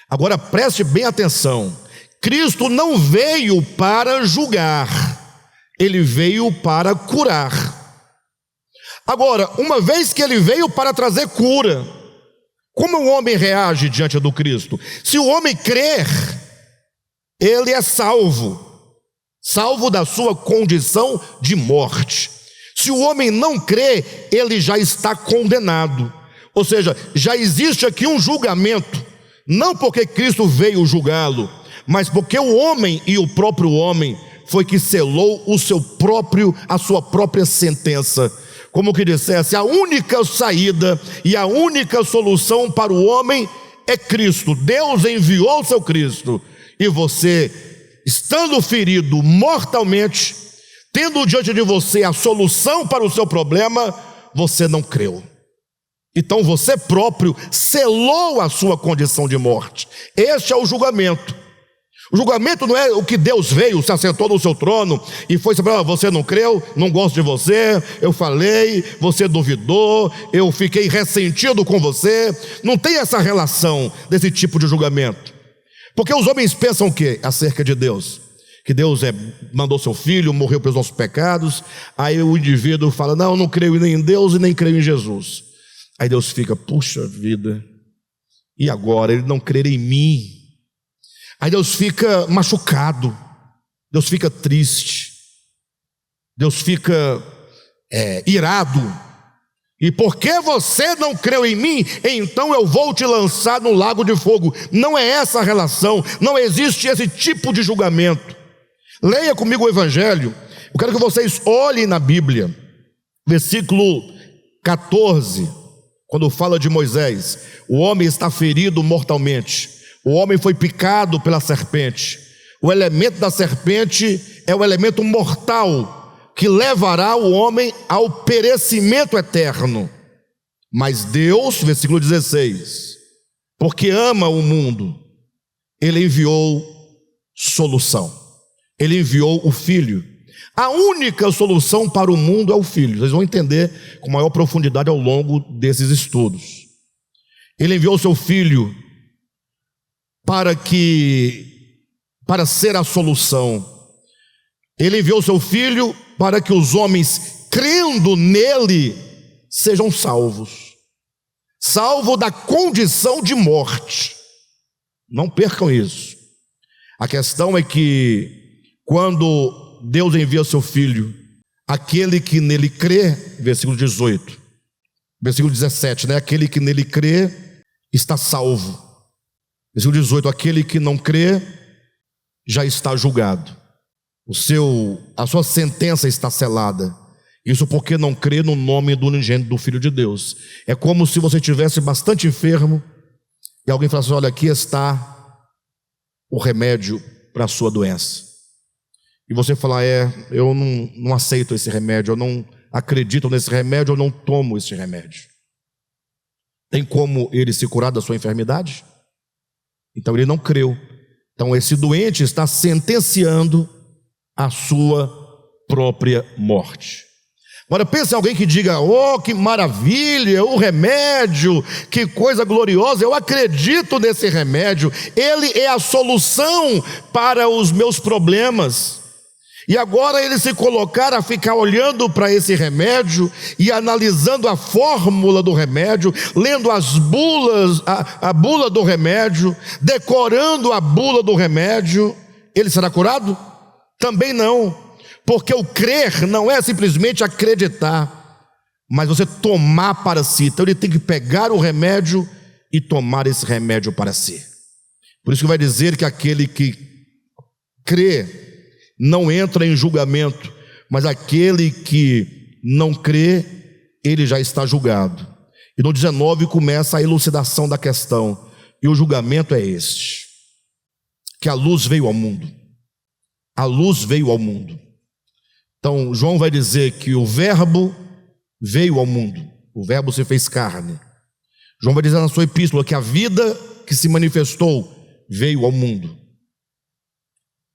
Agora preste bem atenção: Cristo não veio para julgar, ele veio para curar. Agora, uma vez que ele veio para trazer cura, como o homem reage diante do Cristo? Se o homem crer, ele é salvo da sua condição de morte. Se o homem não crê, ele já está condenado. Ou seja, já existe aqui um julgamento, não porque Cristo veio julgá-lo, mas porque o homem, e o próprio homem, foi que selou a sua própria sentença. Como que dissesse, a única saída e a única solução para o homem é Cristo. Deus enviou o seu Cristo, e você, estando ferido mortalmente, tendo diante de você a solução para o seu problema, você não creu. Então você próprio selou a sua condição de morte. Este é o julgamento. O julgamento não é o que Deus veio, se assentou no seu trono e foi saber: você não creu, não gosto de você, eu falei, você duvidou, eu fiquei ressentido com você. Não tem essa relação desse tipo de julgamento. Porque os homens pensam o quê acerca de Deus? que Deus mandou seu filho, morreu pelos nossos pecados. Aí o indivíduo fala: não, eu não creio nem em Deus e nem creio em Jesus. Aí Deus fica: puxa vida, e agora? Ele não crê em mim. Aí Deus fica machucado, Deus fica triste, Deus fica irado. E porque você não creu em mim, então eu vou te lançar no lago de fogo. Não é essa a relação, não existe esse tipo de julgamento. Leia comigo o Evangelho. Eu quero que vocês olhem na Bíblia, versículo 14, quando fala de Moisés. O homem está ferido mortalmente, o homem foi picado pela serpente. O elemento da serpente é o elemento mortal que levará o homem ao perecimento eterno. Mas Deus, versículo 16, porque ama o mundo, Ele enviou solução. Ele enviou o Filho. A única solução para o mundo é o Filho. Vocês vão entender com maior profundidade ao longo desses estudos. Ele enviou o seu Filho para ser a solução. Ele enviou o seu Filho para que os homens, crendo nele, sejam salvos. Salvo da condição de morte. Não percam isso. A questão é que quando Deus envia o seu Filho, aquele que nele crê, versículo 18, versículo 17, né? Aquele que nele crê está salvo. Versículo 18, aquele que não crê já está julgado. A sua sentença está selada. Isso porque não crê no nome do unigênito do Filho de Deus. É como se você estivesse bastante enfermo e alguém falasse: olha, aqui está o remédio para a sua doença. E você falar: eu não aceito esse remédio, eu não acredito nesse remédio, eu não tomo esse remédio. Tem como ele se curar da sua enfermidade? Então ele não creu. Então esse doente está sentenciando a sua própria morte. Agora pense em alguém que diga: oh, que maravilha, o remédio, que coisa gloriosa, eu acredito nesse remédio, ele é a solução para os meus problemas. E agora ele se colocar a ficar olhando para esse remédio e analisando a fórmula do remédio, lendo as bulas, a bula do remédio, decorando a bula do remédio, ele será curado? Também não, porque o crer não é simplesmente acreditar, mas você tomar para si. Então ele tem que pegar o remédio e tomar esse remédio para si. Por isso que vai dizer que aquele que crê não entra em julgamento, mas aquele que não crê, ele já está julgado. E no 19 começa a elucidação da questão, e o julgamento é este: que a luz veio ao mundo. A luz veio ao mundo. Então João vai dizer que o verbo veio ao mundo, o verbo se fez carne. João vai dizer na sua epístola que a vida que se manifestou veio ao mundo.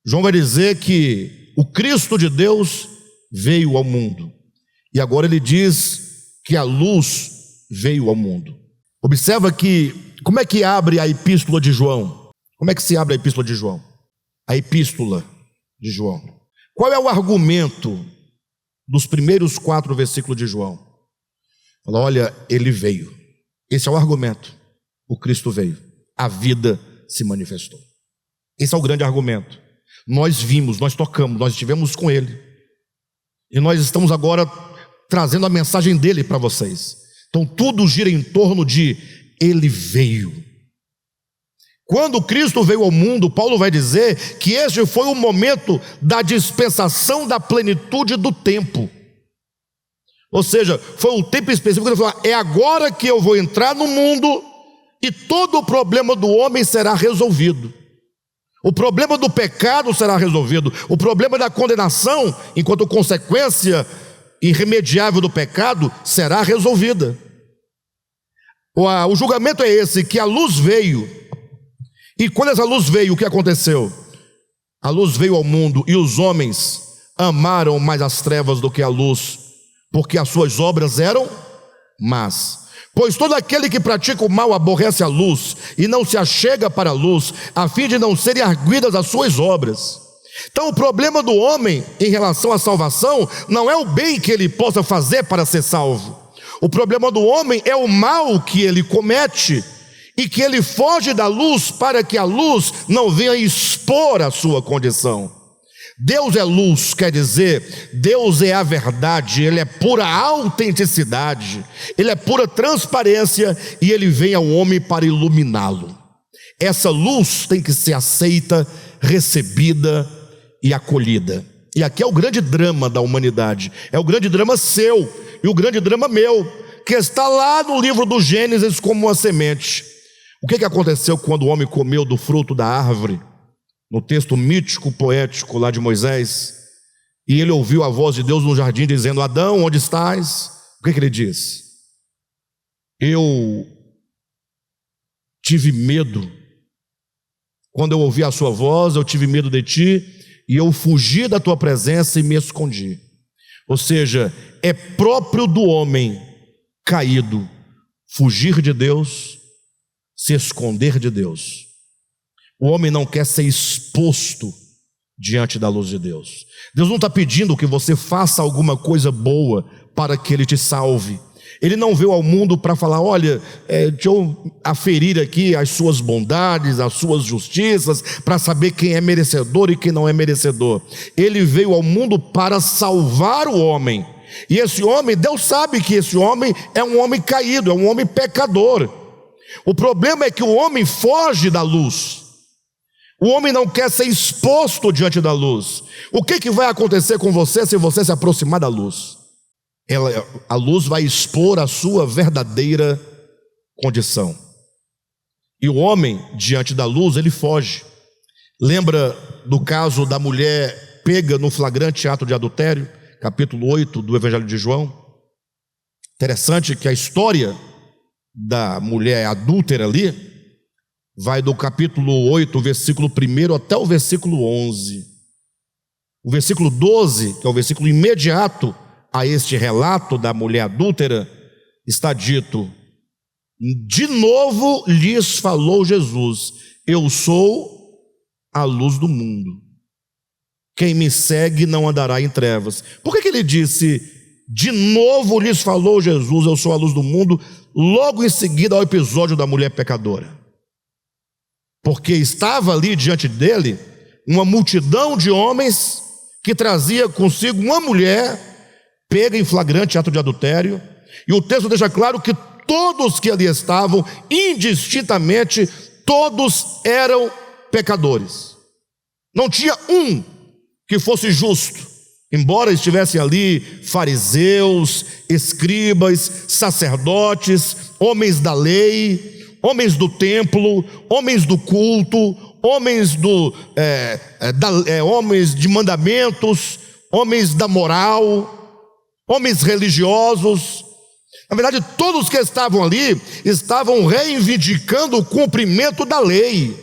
João vai dizer que o Cristo de Deus veio ao mundo. E agora ele diz que a luz veio ao mundo. Observa que, como é que abre a epístola de João? Como é que se abre a epístola de João? A epístola de João. Qual é o argumento dos primeiros 4 versículos de João? Fala: olha, ele veio. Esse é o argumento. O Cristo veio. A vida se manifestou. Esse é o grande argumento. Nós vimos, nós tocamos, nós estivemos com ele. E nós estamos agora trazendo a mensagem dele para vocês. Então tudo gira em torno de ele veio. Quando Cristo veio ao mundo, Paulo vai dizer que este foi o momento da dispensação da plenitude do tempo. Ou seja, foi um tempo específico que ele falou: é agora que eu vou entrar no mundo e todo o problema do homem será resolvido. O problema do pecado será resolvido. O problema da condenação, enquanto consequência irremediável do pecado, será resolvida. O julgamento é esse, que a luz veio. E quando essa luz veio, o que aconteceu? A luz veio ao mundo e os homens amaram mais as trevas do que a luz, porque as suas obras eram más. Pois todo aquele que pratica o mal aborrece a luz e não se achega para a luz, a fim de não serem arguidas as suas obras. Então o problema do homem em relação à salvação não é o bem que ele possa fazer para ser salvo. O problema do homem é o mal que ele comete e que ele foge da luz para que a luz não venha expor a sua condição. Deus é luz, quer dizer, Deus é a verdade, Ele é pura autenticidade, Ele é pura transparência e Ele vem ao homem para iluminá-lo. Essa luz tem que ser aceita, recebida e acolhida. E aqui é o grande drama da humanidade, é o grande drama seu e o grande drama meu, que está lá no livro do Gênesis como uma semente. O que aconteceu quando o homem comeu do fruto da árvore? No texto mítico, poético lá de Moisés, e ele ouviu a voz de Deus no jardim dizendo: Adão, onde estás? O que ele diz? Eu tive medo. Quando eu ouvi a sua voz, eu tive medo de ti, e eu fugi da tua presença e me escondi. Ou seja, é próprio do homem caído fugir de Deus, se esconder de Deus. O homem não quer ser exposto diante da luz de Deus. Deus não está pedindo que você faça alguma coisa boa para que Ele te salve. Ele não veio ao mundo para falar: olha, deixa eu aferir aqui as suas bondades, as suas justiças, para saber quem é merecedor e quem não é merecedor. Ele veio ao mundo para salvar o homem. E esse homem, Deus sabe que esse homem é um homem caído, é um homem pecador. O problema é que o homem foge da luz. O homem não quer ser exposto diante da luz. O que vai acontecer com você se você se aproximar da luz? A luz vai expor a sua verdadeira condição. E o homem, diante da luz, ele foge. Lembra do caso da mulher pega no flagrante ato de adultério? Capítulo 8 do Evangelho de João. Interessante que a história da mulher adúltera ali vai do capítulo 8, versículo 1 até o versículo 11. O versículo 12, que é o versículo imediato a este relato da mulher adúltera, está dito: de novo lhes falou Jesus: eu sou a luz do mundo. Quem me segue não andará em trevas. Por que ele disse: de novo lhes falou Jesus, eu sou a luz do mundo, logo em seguida ao episódio da mulher pecadora? Porque estava ali diante dele uma multidão de homens que trazia consigo uma mulher pega em flagrante ato de adultério, e o texto deixa claro que todos que ali estavam, indistintamente, todos eram pecadores. Não tinha um que fosse justo, embora estivessem ali fariseus, escribas, sacerdotes, homens da lei, homens do templo, homens do culto, homens homens de mandamentos, homens da moral, homens religiosos. Na verdade, todos que estavam ali estavam reivindicando o cumprimento da lei.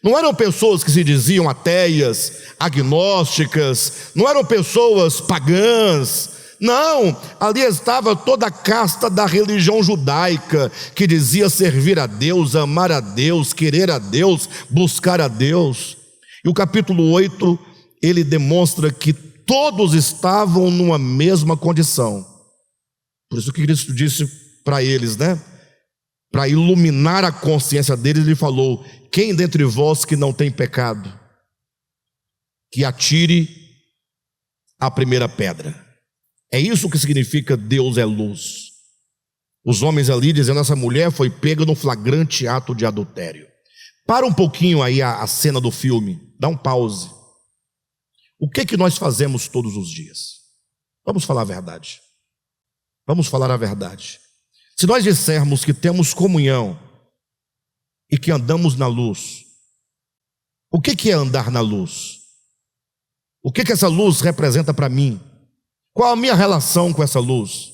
Não eram pessoas que se diziam ateias, agnósticas, não eram pessoas pagãs. Não, ali estava toda a casta da religião judaica, que dizia servir a Deus, amar a Deus, querer a Deus, buscar a Deus. E o capítulo 8, ele demonstra que todos estavam numa mesma condição. Por isso que Cristo disse para eles, para iluminar a consciência deles, ele falou: quem dentre vós que não tem pecado, que atire a primeira pedra. É isso que significa Deus é luz. Os homens ali dizendo: essa mulher foi pega no flagrante ato de adultério. Para um pouquinho aí a cena do filme, dá um pause. O que nós fazemos todos os dias? Vamos falar a verdade. Vamos falar a verdade. Se nós dissermos que temos comunhão e que andamos na luz, o que é andar na luz? O que essa luz representa para mim? Qual a minha relação com essa luz?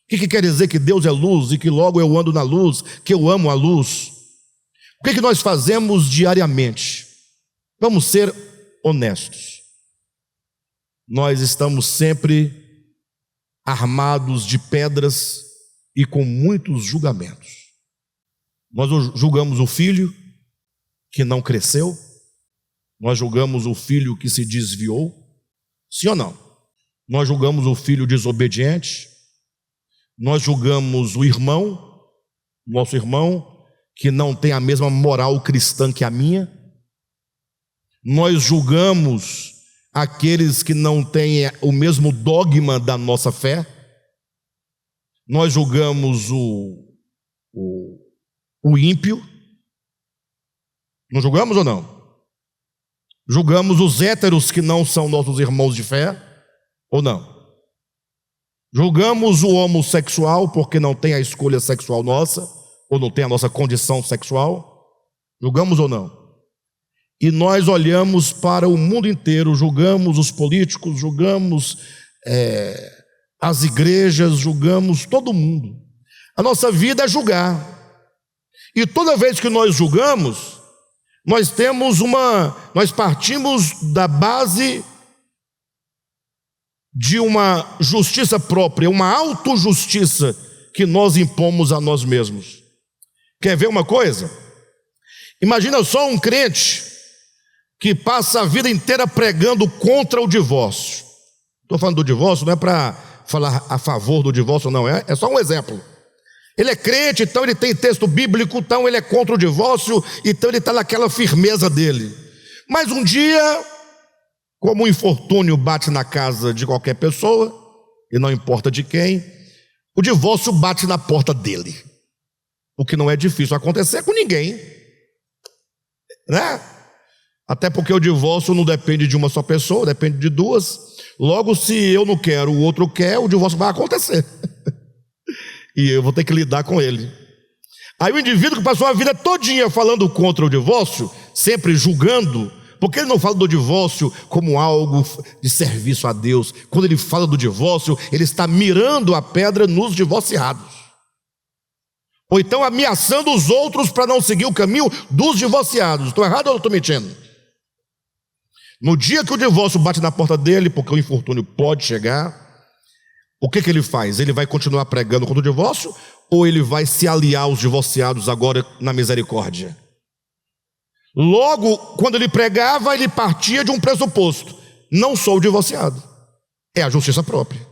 O que quer dizer que Deus é luz e que logo eu ando na luz, que eu amo a luz? O que nós fazemos diariamente? Vamos ser honestos. Nós estamos sempre armados de pedras e com muitos julgamentos. Nós julgamos o filho que não cresceu, Nós julgamos o filho que se desviou? Sim ou não? Nós julgamos o filho desobediente? Nós julgamos o irmão, nosso irmão, que não tem a mesma moral cristã que a minha? Nós julgamos aqueles que não têm o mesmo dogma da nossa fé? Nós julgamos o ímpio? Não julgamos ou não? Julgamos os héteros que não são nossos irmãos de fé? Ou não? Julgamos o homossexual porque não tem a escolha sexual nossa? Ou não tem a nossa condição sexual? Julgamos ou não? E nós olhamos para o mundo inteiro, julgamos os políticos, julgamos as igrejas, julgamos todo mundo. A nossa vida é julgar. E toda vez que nós julgamos, nós partimos da base de uma justiça própria, uma autojustiça que nós impomos a nós mesmos. Quer ver uma coisa? Imagina só um crente que passa a vida inteira pregando contra o divórcio. Estou falando do divórcio, não é para falar a favor do divórcio, não, é só um exemplo. Ele é crente, então ele tem texto bíblico, então ele é contra o divórcio, então ele está naquela firmeza dele. Mas um dia, como um infortúnio bate na casa de qualquer pessoa, e não importa de quem, o divórcio bate na porta dele. O que não é difícil acontecer com ninguém, né? Até porque o divórcio não depende de uma só pessoa, depende de duas. Logo, se eu não quero, o outro quer, o divórcio vai acontecer. E eu vou ter que lidar com ele. Aí o indivíduo que passou a vida todinha falando contra o divórcio, sempre julgando, porque ele não fala do divórcio como algo de serviço a Deus. Quando ele fala do divórcio, ele está mirando a pedra nos divorciados. Ou então ameaçando os outros para não seguir o caminho dos divorciados. Estou errado ou estou mentindo? No dia que o divórcio bate na porta dele, porque o infortúnio pode chegar, o que ele faz? Ele vai continuar pregando contra o divórcio ou ele vai se aliar aos divorciados agora na misericórdia? Logo, quando ele pregava, ele partia de um pressuposto: não sou divorciado, é a justiça própria.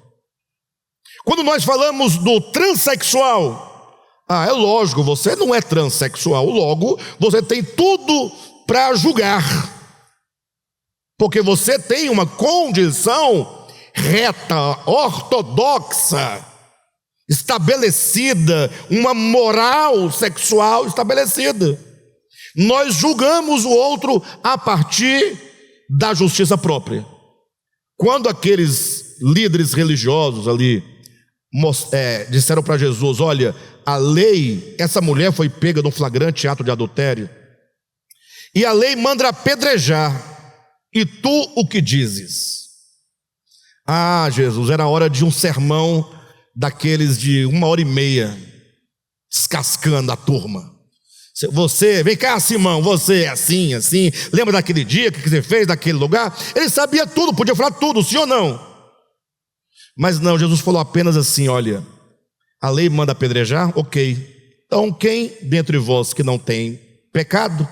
Quando nós falamos do transexual, é lógico, você não é transexual, logo você tem tudo para julgar, porque você tem uma condição reta, ortodoxa, estabelecida, uma moral sexual estabelecida. Nós julgamos o outro a partir da justiça própria. Quando aqueles líderes religiosos ali disseram para Jesus: olha, a lei, essa mulher foi pega num flagrante ato de adultério, e a lei manda apedrejar, e tu o que dizes? Jesus, era hora de um sermão daqueles de 1h30, descascando a turma. Você, vem cá, Simão, você é assim, lembra daquele dia que você fez naquele lugar? Ele sabia tudo, podia falar tudo, sim ou não? Mas não, Jesus falou apenas assim: olha, a lei manda apedrejar, ok. Então quem dentre vós que não tem pecado,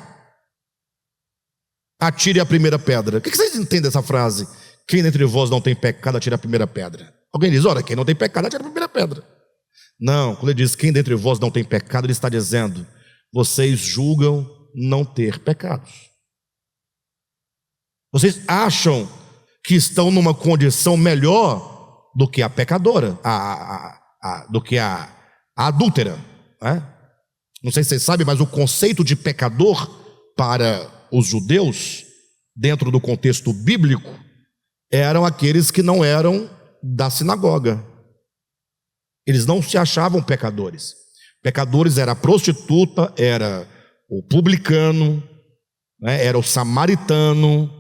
atire a primeira pedra. O que vocês entendem dessa frase? Quem dentre vós não tem pecado, atire a primeira pedra. Alguém diz: olha, quem não tem pecado, atire a primeira pedra. Não, quando ele diz quem dentre vós não tem pecado, ele está dizendo: vocês julgam não ter pecados. Vocês acham que estão numa condição melhor do que a pecadora, do que a adúltera, né? Não sei se vocês sabem, mas o conceito de pecador para os judeus, dentro do contexto bíblico, eram aqueles que não eram da sinagoga. Eles não se achavam pecadores. Pecadores era a prostituta, era o publicano, né? Era o samaritano,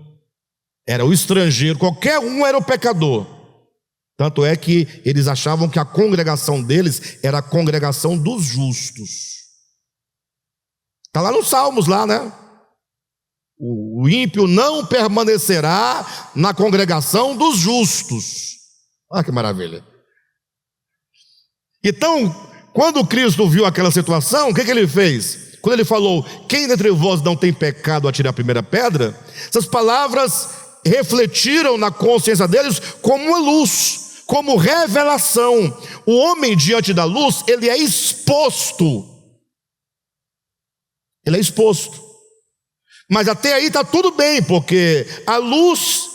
era o estrangeiro, qualquer um era o pecador. Tanto é que eles achavam que a congregação deles era a congregação dos justos. Está lá nos Salmos, lá, né? O ímpio não permanecerá na congregação dos justos. Olha que maravilha. Então, quando Cristo viu aquela situação, o que ele fez? quando ele falou: quem dentre vós não tem pecado, atire a primeira pedra, essas palavras refletiram na consciência deles como uma luz, como revelação. O homem diante da luz, ele é exposto. Ele é exposto. Mas até aí está tudo bem, porque a luz,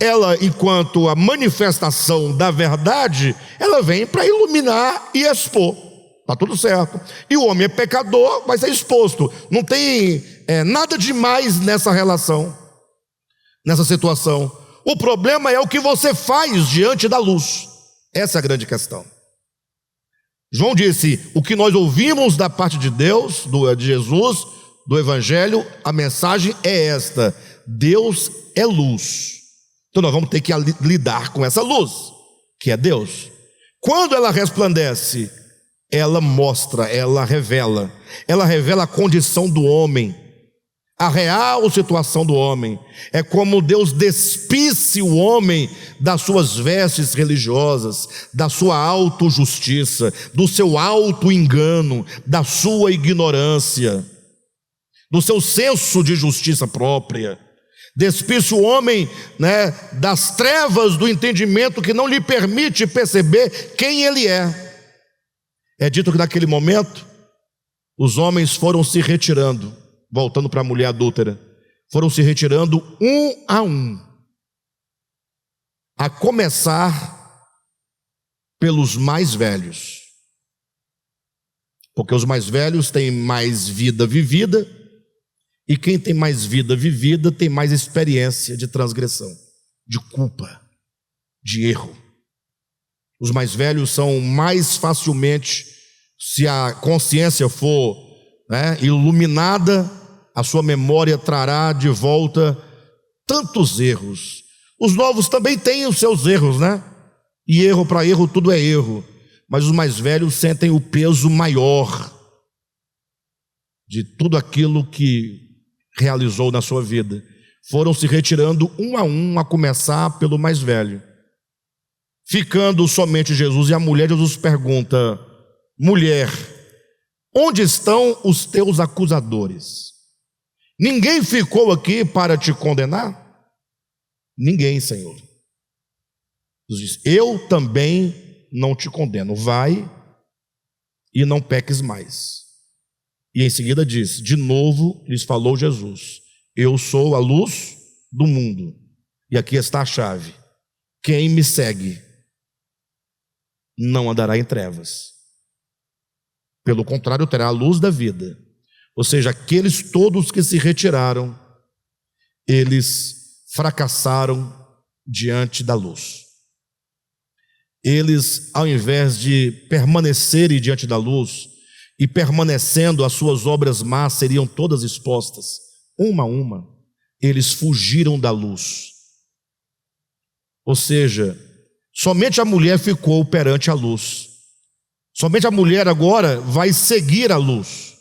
ela, enquanto a manifestação da verdade, ela vem para iluminar e expor. Está tudo certo. E o homem é pecador, vai ser exposto. Não tem nada demais nessa relação, nessa situação. O problema é o que você faz diante da luz. Essa é a grande questão. João disse: o que nós ouvimos da parte de Deus, de Jesus, do Evangelho, a mensagem é esta: Deus é luz. Então nós vamos ter que lidar com essa luz, que é Deus. Quando ela resplandece, ela mostra, ela revela a condição do homem, a real situação do homem. É como Deus despisse o homem das suas vestes religiosas, da sua autojustiça, do seu auto-engano, da sua ignorância, do seu senso de justiça própria. Despisse o homem, das trevas do entendimento que não lhe permite perceber quem ele é. É dito que naquele momento os homens foram se retirando, voltando para a mulher adúltera, foram se retirando um, a começar pelos mais velhos, porque os mais velhos têm mais vida vivida, e quem tem mais vida vivida tem mais experiência de transgressão, de culpa, de erro. Os mais velhos são mais facilmente, se a consciência for iluminada, a sua memória trará de volta tantos erros. Os novos também têm os seus erros, E erro para erro, tudo é erro. Mas os mais velhos sentem o peso maior de tudo aquilo que realizou na sua vida. Foram se retirando um, a começar pelo mais velho. Ficando somente Jesus e a mulher, Jesus pergunta: mulher, onde estão os teus acusadores? Ninguém ficou aqui para te condenar? Ninguém, Senhor. Jesus diz: eu também não te condeno, vai e não peques mais. E em seguida diz, de novo lhes falou Jesus: eu sou a luz do mundo, e aqui está a chave: quem me segue não andará em trevas, pelo contrário, terá a luz da vida. Ou seja, aqueles todos que se retiraram, eles fracassaram diante da luz. Eles, ao invés de permanecerem diante da luz, e permanecendo, as suas obras más seriam todas expostas, uma a uma, eles fugiram da luz. Ou seja, somente a mulher ficou perante a luz. Somente a mulher agora vai seguir a luz.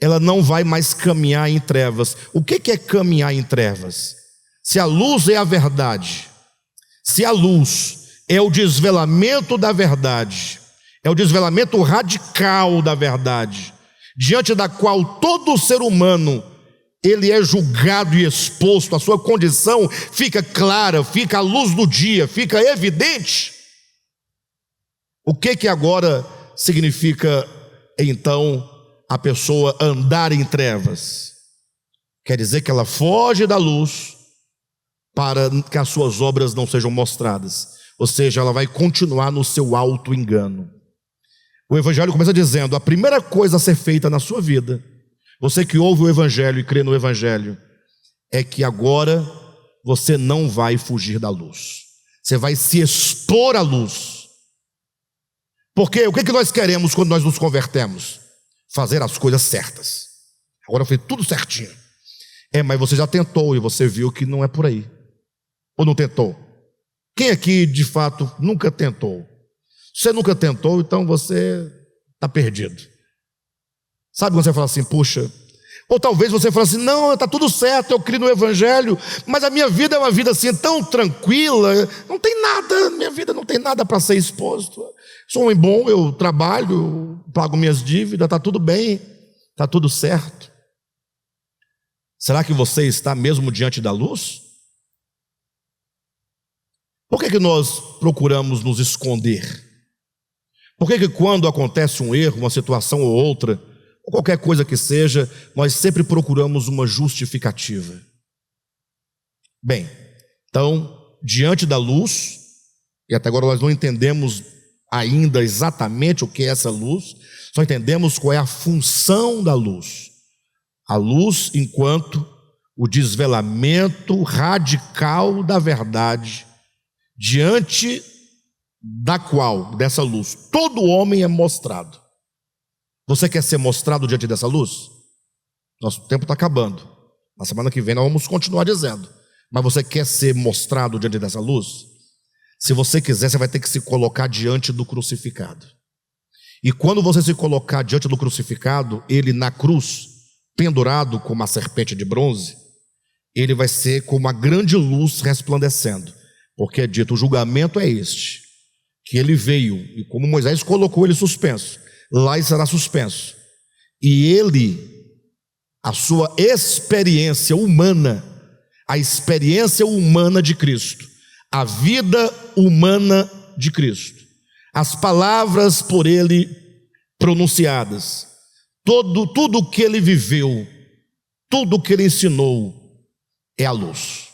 Ela não vai mais caminhar em trevas. O que é caminhar em trevas? Se a luz é a verdade, se a luz é o desvelamento da verdade, é o desvelamento radical da verdade, diante da qual todo ser humano, ele é julgado e exposto, a sua condição fica clara, fica à luz do dia, fica evidente. O que agora significa, então, a pessoa andar em trevas? Quer dizer que ela foge da luz para que as suas obras não sejam mostradas. Ou seja, ela vai continuar no seu auto-engano. O Evangelho começa dizendo: a primeira coisa a ser feita na sua vida, você que ouve o Evangelho e crê no Evangelho, é que agora você não vai fugir da luz. Você vai se expor à luz. Porque o que nós queremos quando nós nos convertemos? Fazer as coisas certas. Agora foi tudo certinho. Mas você já tentou e você viu que não é por aí. Ou não tentou? Quem aqui de fato nunca tentou? Se você nunca tentou, então você está perdido. Sabe quando você fala assim, puxa? Ou talvez você fale assim, não, está tudo certo, eu creio no Evangelho, mas a minha vida é uma vida assim tão tranquila, não tem nada, minha vida não tem nada para ser exposto. Sou um homem bom, eu trabalho, pago minhas dívidas, está tudo bem. Está tudo certo? Será que você está mesmo diante da luz? Por que nós procuramos nos esconder? Por que quando acontece um erro, uma situação ou outra, ou qualquer coisa que seja, nós sempre procuramos uma justificativa? Bem, então, diante da luz, e até agora nós não entendemos ainda exatamente o que é essa luz, só entendemos qual é a função da luz. A luz enquanto o desvelamento radical da verdade, diante da qual, dessa luz, todo homem é mostrado. Você quer ser mostrado diante dessa luz? Nosso tempo está acabando. Na semana que vem nós vamos continuar dizendo. Mas você quer ser mostrado diante dessa luz? Se você quiser, você vai ter que se colocar diante do crucificado. E quando você se colocar diante do crucificado, ele na cruz, pendurado como uma serpente de bronze, ele vai ser como uma grande luz resplandecendo. Porque é dito, o julgamento é este, que ele veio, e como Moisés colocou ele suspenso, lá ele será suspenso. E ele, a sua experiência humana, a experiência humana de Cristo, a vida humana de Cristo, as palavras por ele pronunciadas, tudo o que ele viveu, tudo o que ele ensinou, é a luz.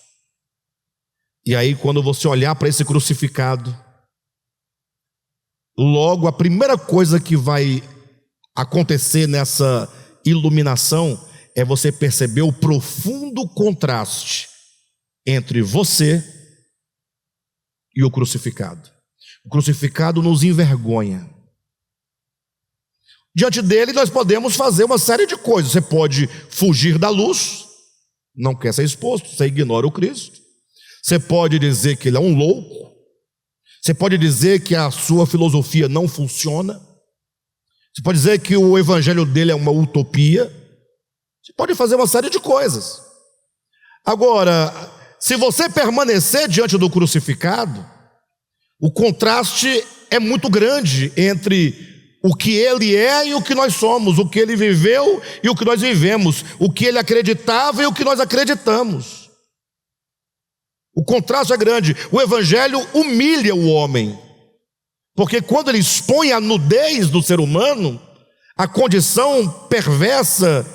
E aí quando você olhar para esse crucificado, logo a primeira coisa que vai acontecer nessa iluminação é você perceber o profundo contraste entre você e o crucificado. O crucificado nos envergonha. Diante dele nós podemos fazer uma série de coisas. Você pode fugir da luz, não quer ser exposto, você ignora o Cristo. Você pode dizer que ele é um louco. Você pode dizer que a sua filosofia não funciona. Você pode dizer que o evangelho dele é uma utopia. Você pode fazer uma série de coisas. Agora, se você permanecer diante do crucificado, o contraste é muito grande entre o que ele é e o que nós somos, o que ele viveu e o que nós vivemos, o que ele acreditava e o que nós acreditamos. O contraste é grande. O evangelho humilha o homem, porque quando ele expõe a nudez do ser humano, a condição perversa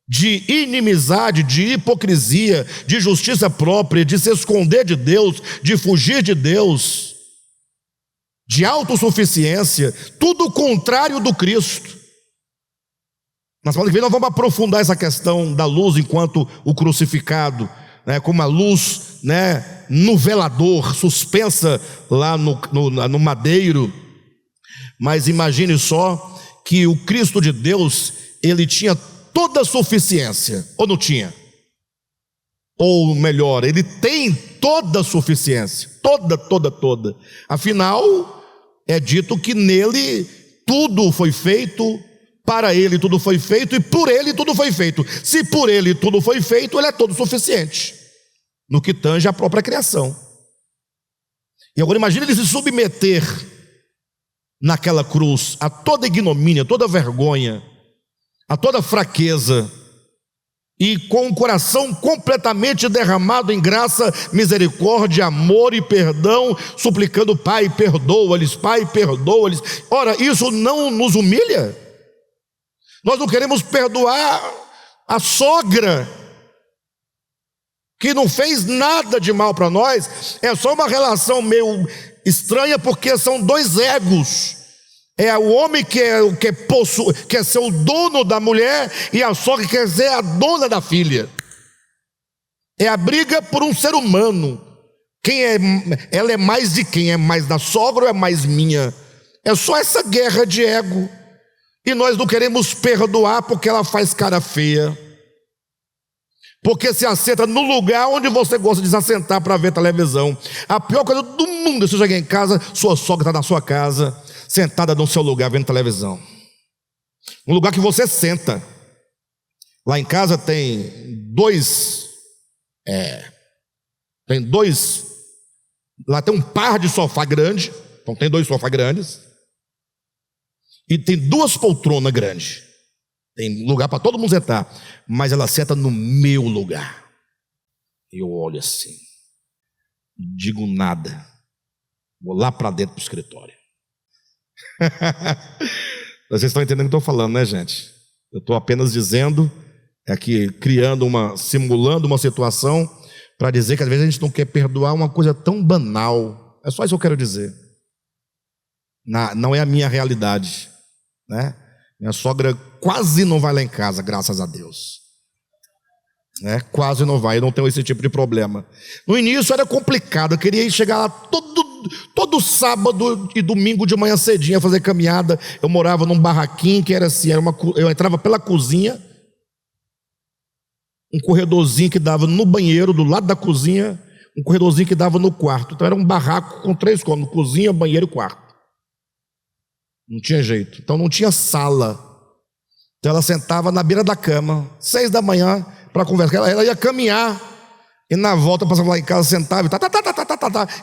de inimizade, de hipocrisia, de justiça própria, de se esconder de Deus, de fugir de Deus, de autossuficiência, tudo o contrário do Cristo. Na semana que vem nós vamos aprofundar essa questão da luz enquanto o crucificado, como a luz, no velador, suspensa lá no madeiro. Mas imagine só que o Cristo de Deus, ele tinha toda a suficiência, ou não tinha? Ou melhor, ele tem toda a suficiência, toda. Afinal, é dito que nele tudo foi feito, para ele tudo foi feito e por ele tudo foi feito. Se por ele tudo foi feito, ele é todo suficiente no que tange a própria criação. E agora imagine ele se submeter naquela cruz a toda ignomínia, toda vergonha, a toda fraqueza, e com o coração completamente derramado em graça, misericórdia, amor e perdão, suplicando: Pai, perdoa-lhes, Pai, perdoa-lhes. Ora, isso não nos humilha? Nós não queremos perdoar a sogra, que não fez nada de mal para nós, é só uma relação meio estranha, porque são dois egos. É o homem que quer ser o dono da mulher, e a sogra que quer ser a dona da filha. É a briga por um ser humano. Ela é mais de quem? É mais da sogra ou é mais minha? É só essa guerra de ego. E nós não queremos perdoar porque ela faz cara feia, porque se assenta no lugar onde você gosta de se assentar para ver televisão. A pior coisa do mundo é você chegar em casa, sua sogra está na sua casa, sentada no seu lugar vendo televisão, um lugar que você senta. Lá em casa lá tem um par de sofá grande, então tem 2 sofás grandes, e tem 2 poltronas grandes. Tem lugar para todo mundo sentar, mas ela senta no meu lugar. Eu olho assim, não digo nada, vou lá para dentro do escritório. Vocês estão entendendo o que eu estou falando, né, gente? Eu estou apenas dizendo, aqui, simulando uma situação, para dizer que às vezes a gente não quer perdoar uma coisa tão banal. É só isso que eu quero dizer. Não é a minha realidade, né? Minha sogra quase não vai lá em casa, graças a Deus. Quase não vai, eu não tenho esse tipo de problema. No início era complicado, eu queria chegar lá todo sábado e domingo de manhã cedinho a fazer caminhada. Eu morava num barraquinho que era assim, eu entrava pela cozinha, um corredorzinho que dava no banheiro, do lado da cozinha, um corredorzinho que dava no quarto. Então era um barraco com 3 cômodos, cozinha, banheiro e quarto. Não tinha jeito, então não tinha sala. Então ela sentava na beira da cama, 6 da manhã, para conversar. Ela ia caminhar e na volta passava lá em casa, sentava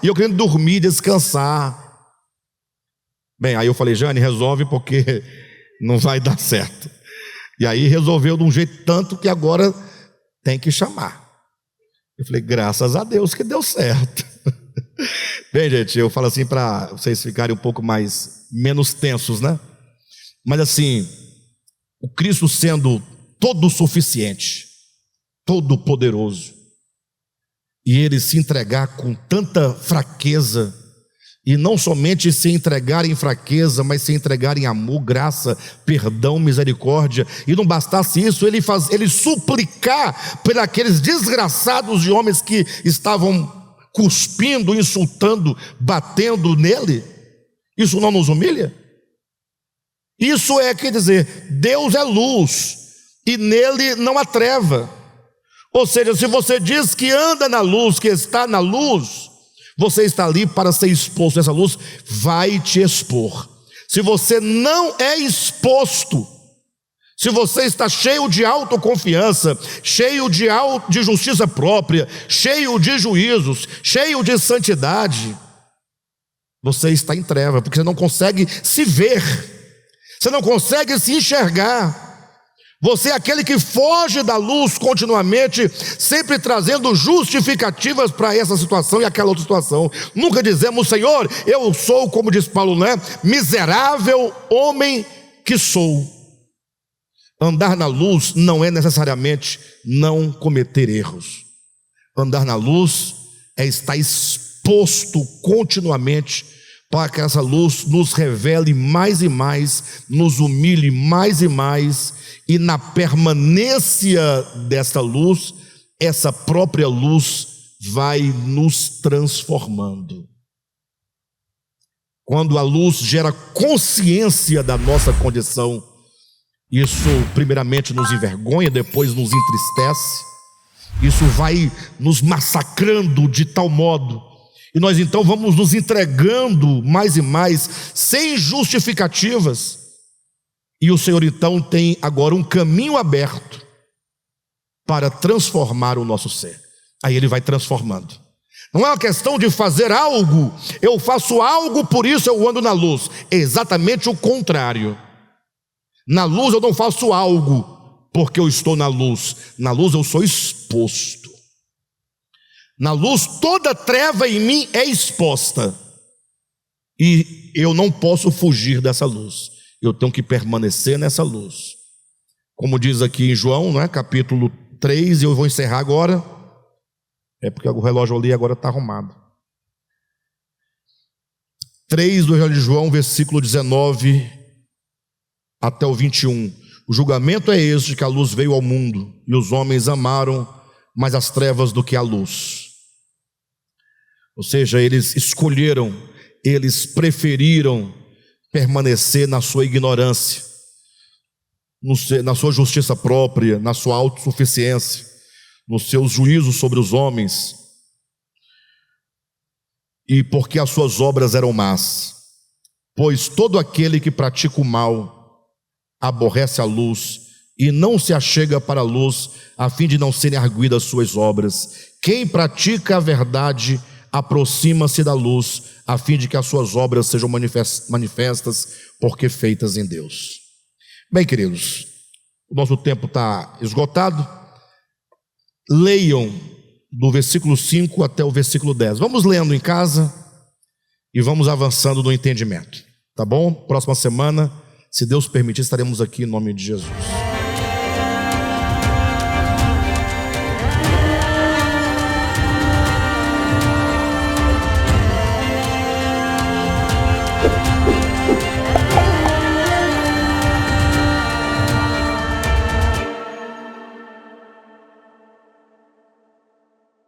e eu querendo dormir, descansar. Bem, aí eu falei, Jane, resolve porque não vai dar certo. E aí resolveu de um jeito tanto que agora tem que chamar. Eu falei, graças a Deus que deu certo. Bem, gente, eu falo assim para vocês ficarem um pouco menos tensos, né? Mas assim, o Cristo sendo todo suficiente, todo poderoso, e ele se entregar com tanta fraqueza, e não somente se entregar em fraqueza, mas se entregar em amor, graça, perdão, misericórdia, e não bastasse isso, ele suplicar por aqueles desgraçados de homens que estavam cuspindo, insultando, batendo nele. Isso não nos humilha? Isso quer dizer, Deus é luz e nele não há treva. Ou seja, se você diz que anda na luz, que está na luz, você está ali para ser exposto. Essa luz vai te expor. Se você não é exposto, se você está cheio de autoconfiança, cheio de justiça própria, cheio de juízos, cheio de santidade, você está em treva, porque você não consegue se ver, você não consegue se enxergar. Você é aquele que foge da luz continuamente, sempre trazendo justificativas para essa situação e aquela outra situação. Nunca dizemos, Senhor, eu sou, como diz Paulo, né? Miserável homem que sou. Andar na luz não é necessariamente não cometer erros. Andar na luz é estar exposto continuamente para que essa luz nos revele mais e mais, nos humilhe mais e mais, e na permanência desta luz, essa própria luz vai nos transformando. Quando a luz gera consciência da nossa condição, isso primeiramente nos envergonha, depois nos entristece. Isso vai nos massacrando de tal modo, e nós então vamos nos entregando mais e mais, sem justificativas. E o Senhor então tem agora um caminho aberto para transformar o nosso ser. Aí Ele vai transformando. Não é uma questão de fazer algo, eu faço algo, por isso eu ando na luz. É exatamente o contrário. Na luz eu não faço algo porque eu estou na luz. Na luz eu sou exposto. Na luz toda treva em mim é exposta. E eu não posso fugir dessa luz. Eu tenho que permanecer nessa luz. Como diz aqui em João, né, capítulo 3, e eu vou encerrar agora. É porque o relógio ali agora está arrumado. 3 do Evangelho de João, versículo 19 até o 21. O julgamento é este, que a luz veio ao mundo, e os homens amaram mais as trevas do que a luz. Ou seja, eles escolheram, eles preferiram permanecer na sua ignorância, na sua justiça própria, na sua autossuficiência, nos seus juízos sobre os homens, e porque as suas obras eram más. Pois todo aquele que pratica o mal aborrece a luz e não se achega para a luz, a fim de não serem arguidas suas obras. Quem pratica a verdade aproxima-se da luz, a fim de que as suas obras sejam manifestas, porque feitas em Deus. Bem, queridos, o nosso tempo está esgotado. Leiam do versículo 5 até o versículo 10. Vamos lendo em casa e vamos avançando no entendimento, tá bom? Próxima semana, se Deus permitir, estaremos aqui em nome de Jesus.